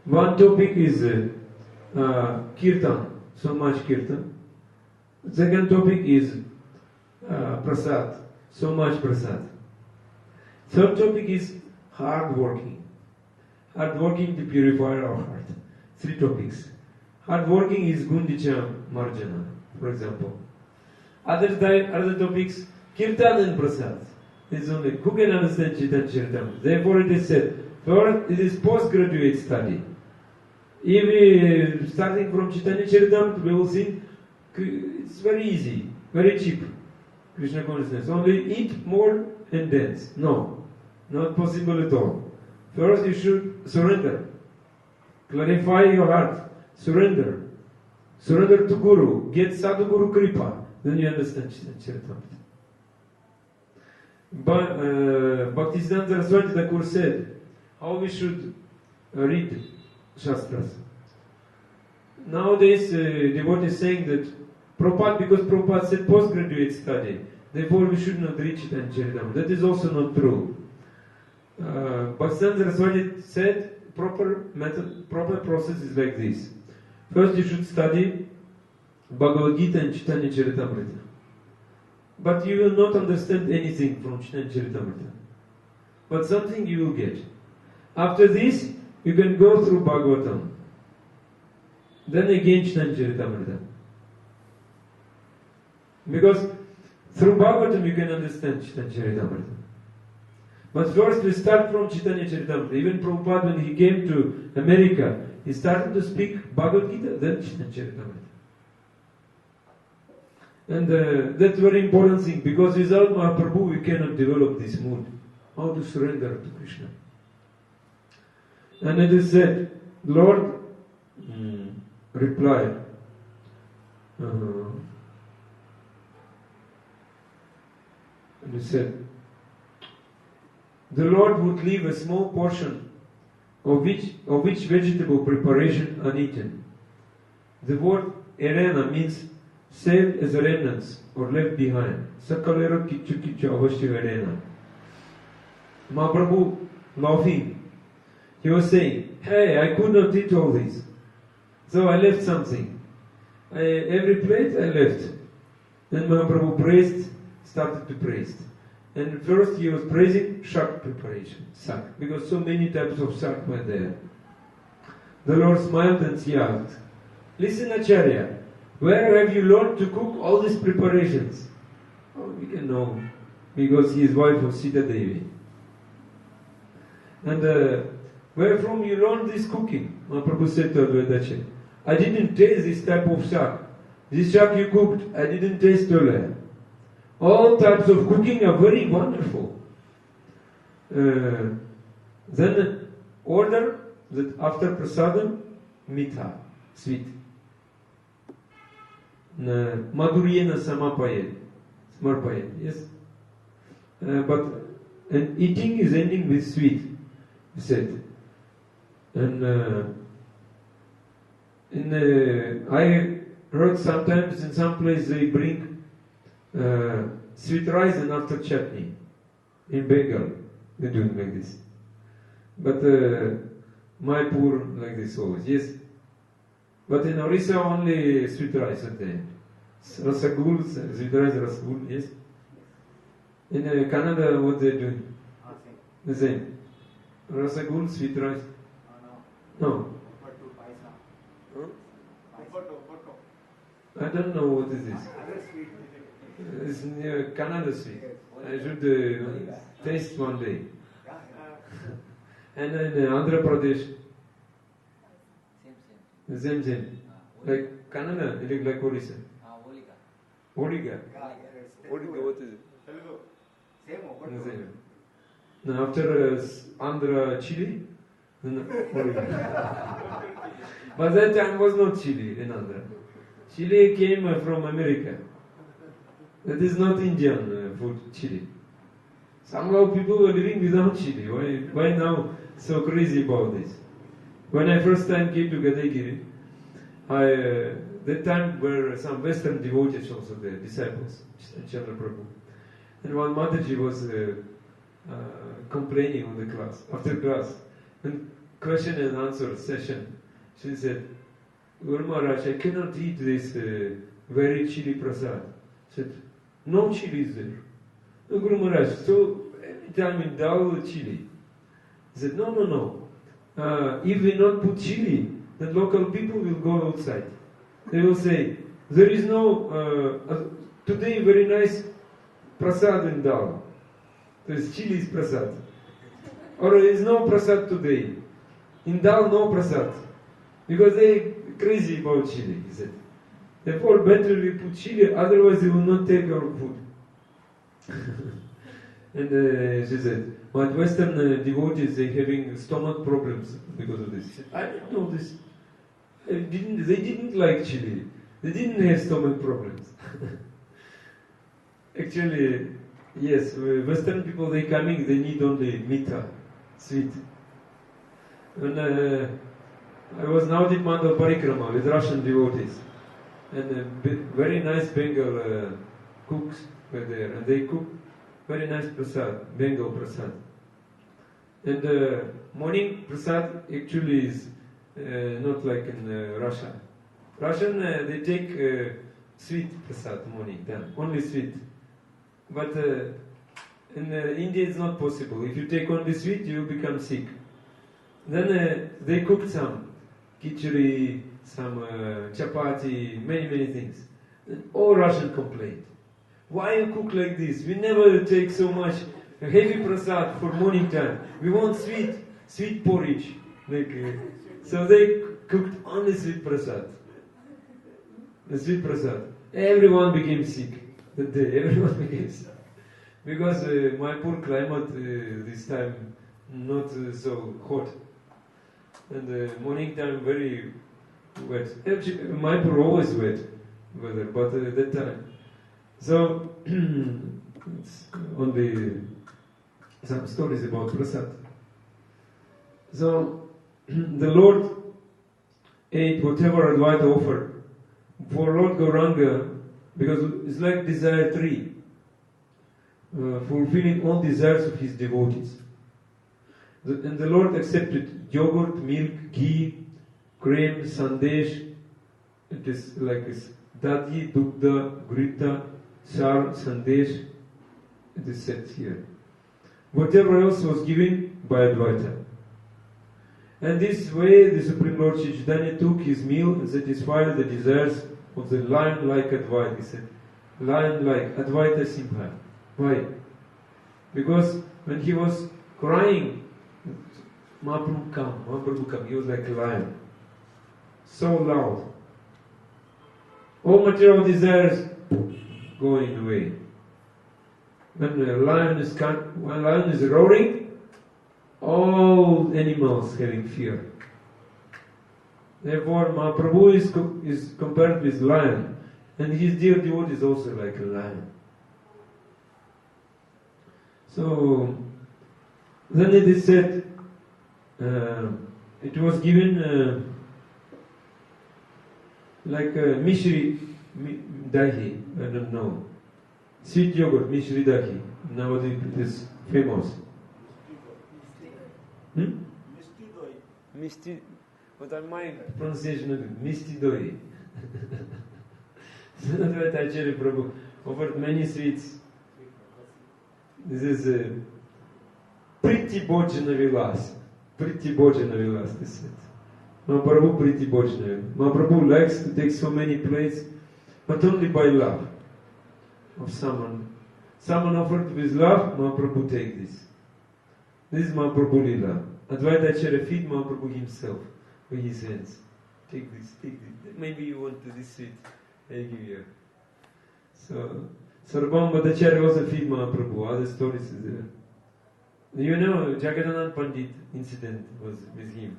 One topic is Kirtan, so much Kirtan. Second topic is Prasad, so much Prasad. Third topic is hard working. Hard working to purify our heart. 3 topics. Hard working is Gundicha Marjana, for example. Other topics, Kirtan and Prasad. It's only, who can understand Chaitanya Charitamrita? Therefore it is said, first it is postgraduate study. If we starting from Chaitanya Charitamrita, we will see it's very easy, very cheap. Krishna consciousness. Only eat more and dance. No, not possible at all. First you should surrender. Clarify your heart. Surrender. Surrender to Guru. Get Sadhguru Kripa. Then you understand Charitamrita. But Bhaktisiddhanta Saraswati Thakur said how we should read Shastras. Nowadays, devotee is saying that Prabhupada, because Prabhupada said postgraduate study, therefore we should not read Chaitanya Charitamrita. That is also not true. Bhaktisiddhanta Saraswati said proper method, proper process is like this. First you should study Bhagavad Gita and Chaitanya Charitamrita. But you will not understand anything from Chaitanya Charitamrita. But something you will get. After this, you can go through Bhagavatam. Then again Chaitanya Charitamrita. Because through Bhagavatam you can understand Chaitanya Charitamrita. But first we start from Chaitanya Charitamrita. Even Prabhupada, when he came to America, he started to speak Bhagavad Gita, then Chaitanya Charitamrita. And that's very important thing, because without Mahaprabhu we cannot develop this mood. How to surrender to Krishna. And it is said, Lord replied, and he said, the Lord would leave a small portion of which vegetable preparation uneaten. The word arena means saved as remnants or left behind. Sakalera kichu kichu avashya vedena. Mahaprabhu laughing. He was saying, hey, I could not eat all this. So I left something. Every plate I left. Then Mahaprabhu praised, started to praise. And first he was praising shak preparation, sak, because so many types of sak were there. The Lord smiled and he asked, listen Acharya, where have you learned to cook all these preparations? Oh, we can know, because he is wife of Sita Devi. And where from you learned this cooking? Mahaprabhu said to Advaita, I didn't taste this type of shak. This shak you cooked, I didn't taste earlier. All types of cooking are very wonderful. Then order that after prasadam, mitha, sweet. Madhuryena samapayet, smarpayet, yes. And eating is ending with sweet, he said. And I heard sometimes in some place they bring sweet rice and after chutney. In Bengal, they're doing like this. But my poor like this always, yes. But in Orissa only sweet rice at the end. Rasagul, sweet rice, rasagul, yes. In Canada, what they're doing? The same. Rasagul, sweet rice. No. I don't know what is this. It's near Canada sweet. I should taste one day. And in Andhra Pradesh, same. Like Canada, it looks like Orissa. Odiga. Odiga, what is it? Same. Now after Andhra chili, but that time was not chili in Andhra. Chili came from America. That is not Indian food, chili. Somehow people were living without chili. Why now so crazy about this? When I first time came to Gadagiri, that time were some Western devotees also there, disciples, Chandra Prabhu. And one Mataji was complaining on the class, after class, and question and answer session. She said, Guru Maharaj, I cannot eat this very chili prasad. She said, no chili is there. No, Guru Maharaj, so every time in dal chili. He said, no. If we not put chili, then local people will go outside. They will say, there is no, today very nice prasad in dal. There is chili is prasad. Or there is no prasad today. In dal, no prasad. Because they crazy about chili, he said. Therefore, better we put chili, otherwise they will not take our food. And she said, but Western devotees, they having stomach problems because of this. She said, I didn't know this. They didn't like chili. They didn't have stomach problems. Actually, yes, Western people, they coming, they need only mitha, sweet. And I was Navadip Mandal Parikrama with Russian devotees. And very nice Bengal cooks were there. And they cook very nice prasad, Bengal prasad. And morning prasad actually is not like in Russia. Russian, they take sweet prasad morning, then only sweet. But in India it's not possible. If you take only sweet, you will become sick. Then they cooked some khichdi, some chapati, many things. And all Russian complained. Why you cook like this? We never take so much heavy prasad for morning time. We want sweet porridge. So they cooked only sweet prasad. The sweet prasad. Everyone became sick that day. Everyone became sick. Because my poor climate this time not so hot. And morning time very wet. Actually, my poor always wet weather, but that time. So, it's only some stories about prasad. So, the Lord ate whatever Advaita offered. For Lord Gauranga, Because it's like desire tree, fulfilling all desires of his devotees. And the Lord accepted yogurt, milk, ghee, cream, sandesh. It is like this: dadi, dugda, grita, char, sandesh. It is said here. Whatever else was given by Advaita. And this way the Supreme Lord Chaitanya took his meal and satisfied the desires of the lion-like Advaita. He said, lion-like, Advaita Simha. Why? Because when he was crying, Mahaprabhu come, he was like a lion. So loud. All material desires going away. When a lion is roaring, all animals having fear. Therefore, Mahaprabhu is compared with lion, and his dear devotee is also like a lion. So, then it is said, it was given like a mishri dahi, I don't know, sweet yogurt, mishri dahi. Nowadays it is famous. Misti, what are my pronunciation of it? Misti doi. Advaita Acharya Prabhu offered many sweets. This is Priti Bhojana Vilas. Priti Bhojana Vilas, they said. Mahaprabhu Priti Bhojana. Mahaprabhu likes to take so many plates, but only by love of someone. Someone offered with love, Mahaprabhu take this. This is Mahaprabhu Lila. Advaita Acharya feed Mahaprabhu himself with his hands. Take this, take this. Maybe you want this sweet. I give you. So, Sarvabhauma Bhattacharya also feed Mahaprabhu. Other stories is there. You know, Jagannatha Pandit incident was with him.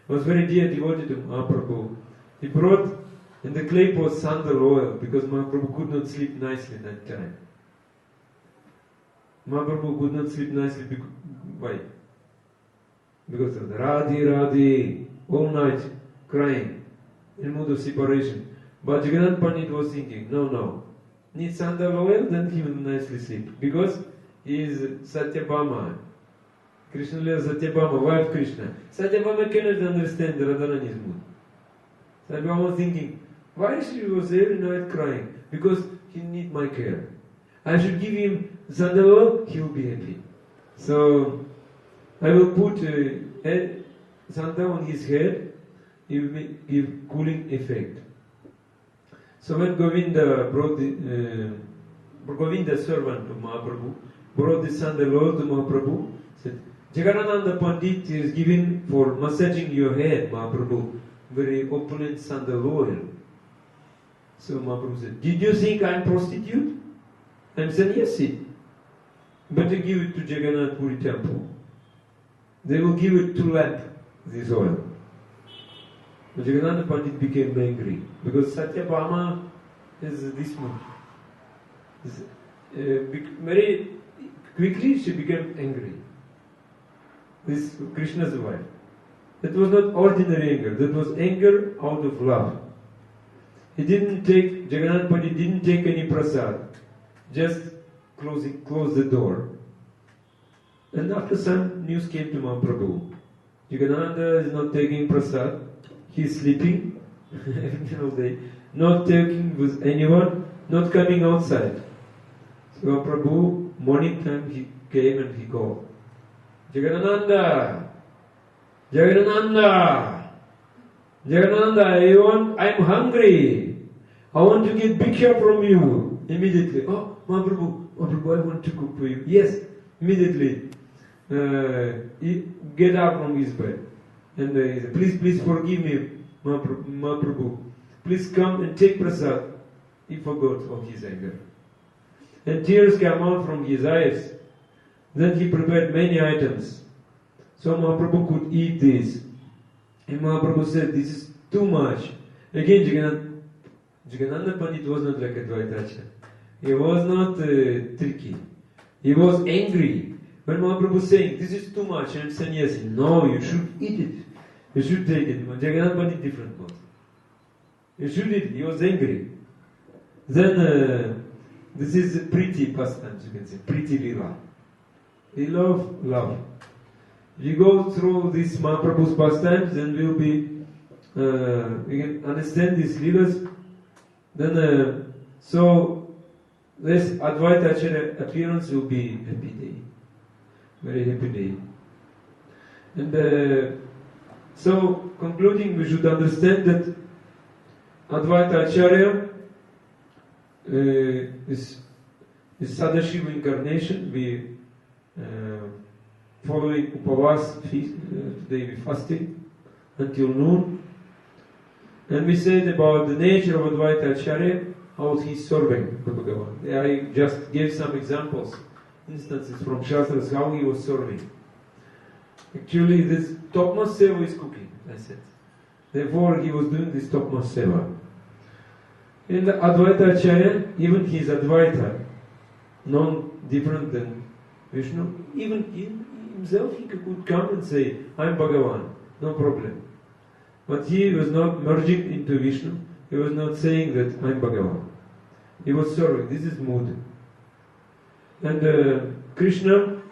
He was very dear devotee to Mahaprabhu. He brought in the clay pot sandal oil because Mahaprabhu could not sleep nicely that time. Mahaprabhu could not sleep nicely. Why? Because of the Radhi, Radhi, all night crying in mood of separation. But Jagannatha Pandit was thinking, no, need sandal oil, then he will nicely sleep. Because he is Satyabhama. Krishna Lila Satyabhama, wife Krishna. Satyabhama cannot understand Radharani's mood. Satyabhama was thinking, why she was every night crying? Because he need my care. I should give him sandal oil, he will be happy. So, I will put sandal on his head, he will give cooling effect. So when Govinda brought Govinda, servant of Mahaprabhu, brought the sandal oil to Mahaprabhu, said, Jagannatha Pandit is given for massaging your head, Mahaprabhu, very opulent sandal oil. So Mahaprabhu said, did you think I'm prostitute? I'm sannyasi. Better give it to Jagannath Puri temple. They will give it to lamp, this oil. But Jagannatha Pandit became angry because Satyabhama is this much. Very quickly she became angry. This Krishna's wife. That was not ordinary anger, that was anger out of love. Jagannath Pandit didn't take any prasad, just close the door. And after some news came to Mahaprabhu. Jagannatha is not taking prasad, he is sleeping every all day, not talking with anyone, not coming outside. So Mahaprabhu, morning time he came and he called, Jagannatha, Jagannatha, Jagannatha, I'm hungry. I want to get bhiksha from you. Immediately, oh Mahaprabhu, I want to cook for you. Yes, immediately. He get up from his bed and he said, please forgive me, Mahaprabhu. Please come and take prasad. He forgot of his anger. And tears came out from his eyes. Then he prepared many items. So Mahaprabhu could eat this. And Mahaprabhu said, this is too much. Again, Jagannatha Pandit was not like Advaita. He was not tricky. He was angry. When Mahaprabhu is saying, this is too much, and sannyasi, no, you should eat it. You should take it. Jagannath Pandit different was. You should eat it. He was angry. Then this is a pretty pastime, you can say, pretty lila. We love love. If you go through these Mahaprabhu's pastimes, then we can understand these lilas. Then, so this Advaita Acharya appearance will be happy day, very happy day. And so, concluding, we should understand that Advaita Acharya is Sadashiva incarnation. We following Upavas feast, today we fasting until noon. And we said about the nature of Advaita Acharya, how he's serving Bhagavan. I just gave some examples, instances from Shastras, how he was serving. Actually, this topmost seva is cooking, I said. Therefore, he was doing this topmost seva. In the Advaita Acharya, even he is Advaita, non-different than Vishnu. Even himself, he could come and say, I'm Bhagavan, no problem. But he was not merging into Vishnu. He was not saying that I'm Bhagavan. He was serving. This is mood. And Krishna,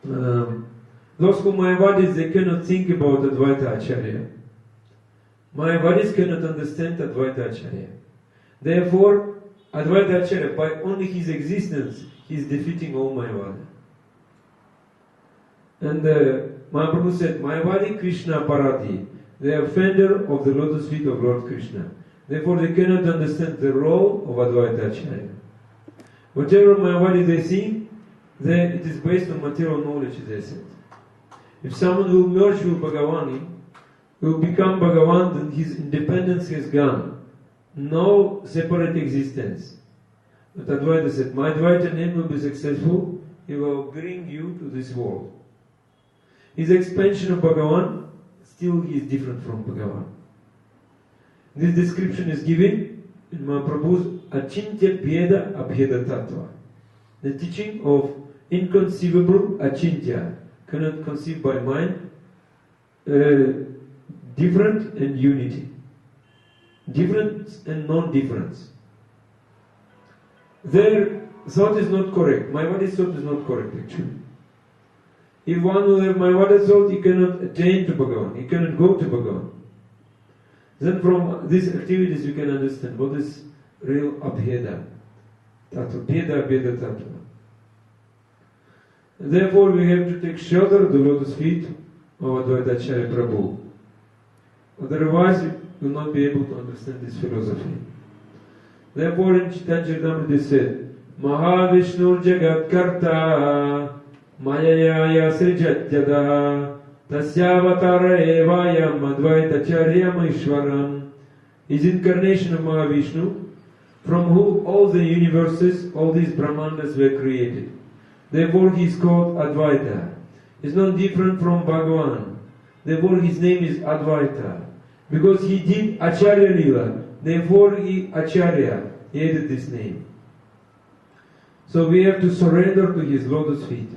those who Mayavadis, they cannot think about Advaita Acharya. Mayavadis cannot understand Advaita Acharya. Therefore, Advaita Acharya, by only his existence, he is defeating all Mayavada. And Mahaprabhu said, Mayavadi Krishna Parati. They are offender of the lotus feet of Lord Krishna. Therefore, they cannot understand the role of Advaita Acharya. Whatever Mayavadi they see, it is based on material knowledge, they said. If someone will merge with Bhagavan, will become Bhagavan, then his independence has gone. No separate existence. But Advaita said, my Advaita name will be successful, he will bring you to this world. His expansion of Bhagavan, still he is different from Bhagavan. This description is given in Mahaprabhu's Achintya Bheda Abheda Tattva. The teaching of inconceivable Achintya, cannot conceive by mind, different and unity. Difference and non-difference. Their thought is not correct. Mayavadi's thought is not correct actually. If one will have Mayavada thought, he cannot attain to Bhagavan, he cannot go to Bhagavan. Then from these activities you can understand what is real Abheda. Tattva, Bheda Tattva. Therefore we have to take shelter of the lotus feet of Advaita Acharya Prabhu. Otherwise we will not be able to understand this philosophy. Therefore in Chaitanya Charitamrita it said, Mahavishnu Jagat Karta Mayaya Srijat Jada Tasyavatara Evayam Advaita Charyam Ishwaram. His incarnation of Mahavishnu, from whom all the universes, all these Brahmandas were created. Therefore he is called Advaita. He is not different from Bhagavan. Therefore his name is Advaita. Because he did Acharya Lila. Therefore he Acharya. He added this name. So we have to surrender to his lotus feet.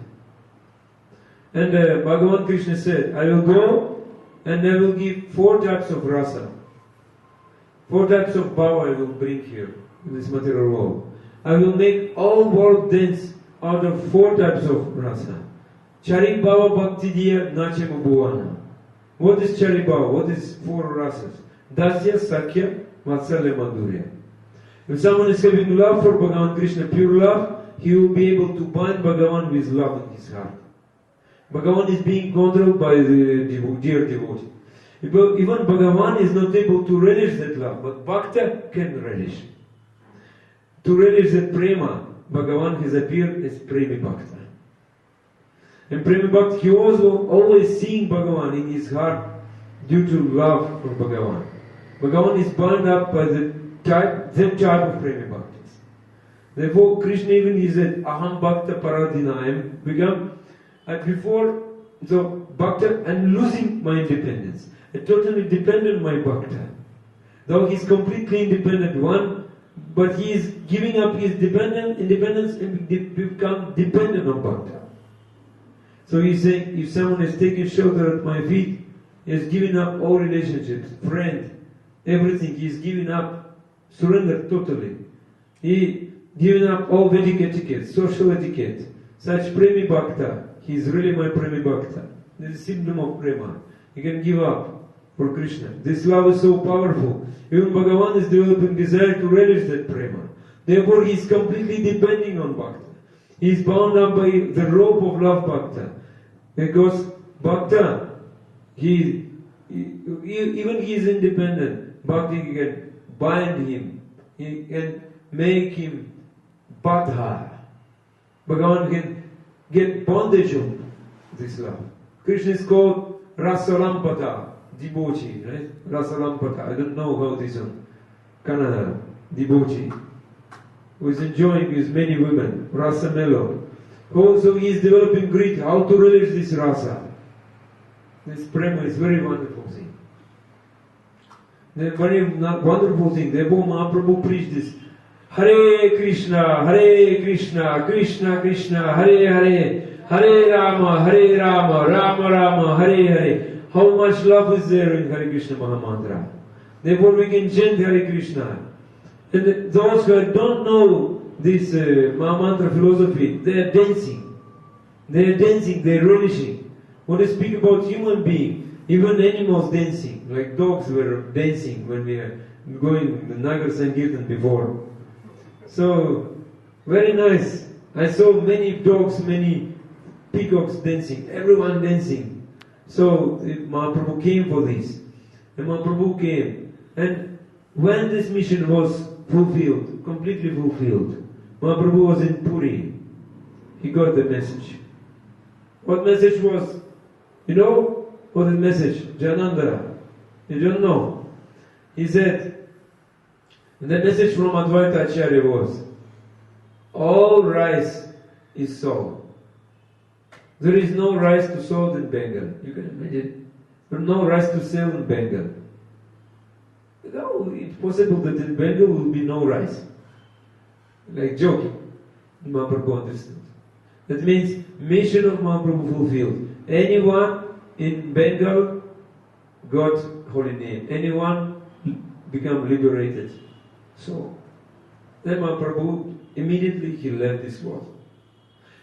And Bhagavan Krishna said, I will go and I will give 4 types of rasa. 4 types of bhava I will bring here in this material world. I will make all world dance out of 4 types of rasa. Chari bhava bhakti diya nachema bhuvana. What is chari bhava? What is 4 rasas? Dasya, Sakya, Vatsalya, Madhurya. If someone is having love for Bhagavan Krishna, pure love, he will be able to bind Bhagavan with love in his heart. Bhagavan is being controlled by the dear devotee. Even Bhagavan is not able to relish that love, but Bhakta can relish. To relish that prema, Bhagavan has appeared as Premi Bhakta. And Premi Bhakta, he was always seeing Bhagavan in his heart due to love for Bhagavan. Bhagavan is bound up by that type of Premi Bhaktas. Therefore, Krishna even is at Aham Bhakta Paradina. I am become, I prefer the Bhakta and losing my independence. I totally depend on my Bhakta. Though he is completely independent one, but he is giving up his independence and become dependent on Bhakta. So he is saying, if someone has taken shelter at my feet, he has given up all relationships, friend, everything, he is giving up, surrendered totally. He given up all Vedic etiquette, social etiquette. Such Premi Bhakta, he is really my Premi Bhakta. This is a symptom of Prema. He can give up for Krishna. This love is so powerful. Even Bhagavan is developing desire to relish that Prema. Therefore, he is completely depending on Bhakta. He is bound up by the rope of love Bhakta. Because Bhakta, even he is independent. Bhakti can bind him. He can make him Badha. Bhagavan can get bondage of this love. Krishna is called Rasalampata, debauchee, right? Rasalampata. I don't know how this on Kannada, debauchee, who is enjoying with many women, Rasa Melo. Also he is developing greed, how to relish this rasa. This prema is very wonderful thing. The very wonderful thing. Therefore Mahaprabhu preached this. Hare Krishna, Krishna Krishna, Hare Hare, Hare Rama, Rama Rama, Hare Hare. How much love is there in Hare Krishna Mahamantra? Therefore we can chant Hare Krishna. And those who don't know this Mahamantra philosophy, they are dancing. They are dancing, they are relishing. When we speak about human being, even animals dancing, like dogs were dancing when we are going the Nagar Sankirtan before. So, very nice. I saw many dogs, many peacocks dancing, everyone dancing. So, Mahaprabhu came for this. And Mahaprabhu came. And when this mission was fulfilled, completely fulfilled, Mahaprabhu was in Puri. He got the message. What message was? You know what the message? Janandara. You don't know. He said, the message from Advaita Acharya was, all rice is sold. There is no rice to sold in Bengal. You can imagine. There is no rice to sell in Bengal. No, it's possible that in Bengal will be no rice. Like joking. Mahaprabhu understood. That means mission of Mahaprabhu fulfilled. Anyone in Bengal got holy name. Anyone become liberated. So, then Mahaprabhu, immediately he left this world.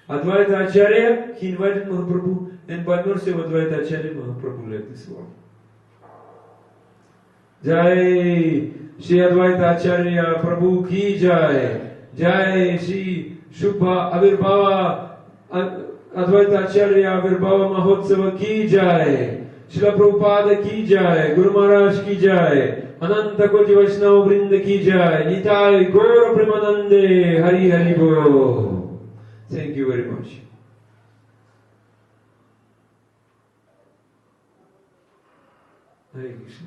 Advaita Acharya, he invited Mahaprabhu, and by mercy of Advaita Acharya, Mahaprabhu left this world. Jai Shri Advaita Acharya Prabhu ki Jai. Jai Shri Shubha Avirbhava Advaita Acharya Avirbhava Mahotsava ki Jai. Srila Prabhupada ki Jai. Guru Maharaj ki Jai. Ananta Koti Vaishnava Vrinda ki Jai. Nitai Gaura Premanande. Hari Hari Bol. Thank you very much. Hare Krishna.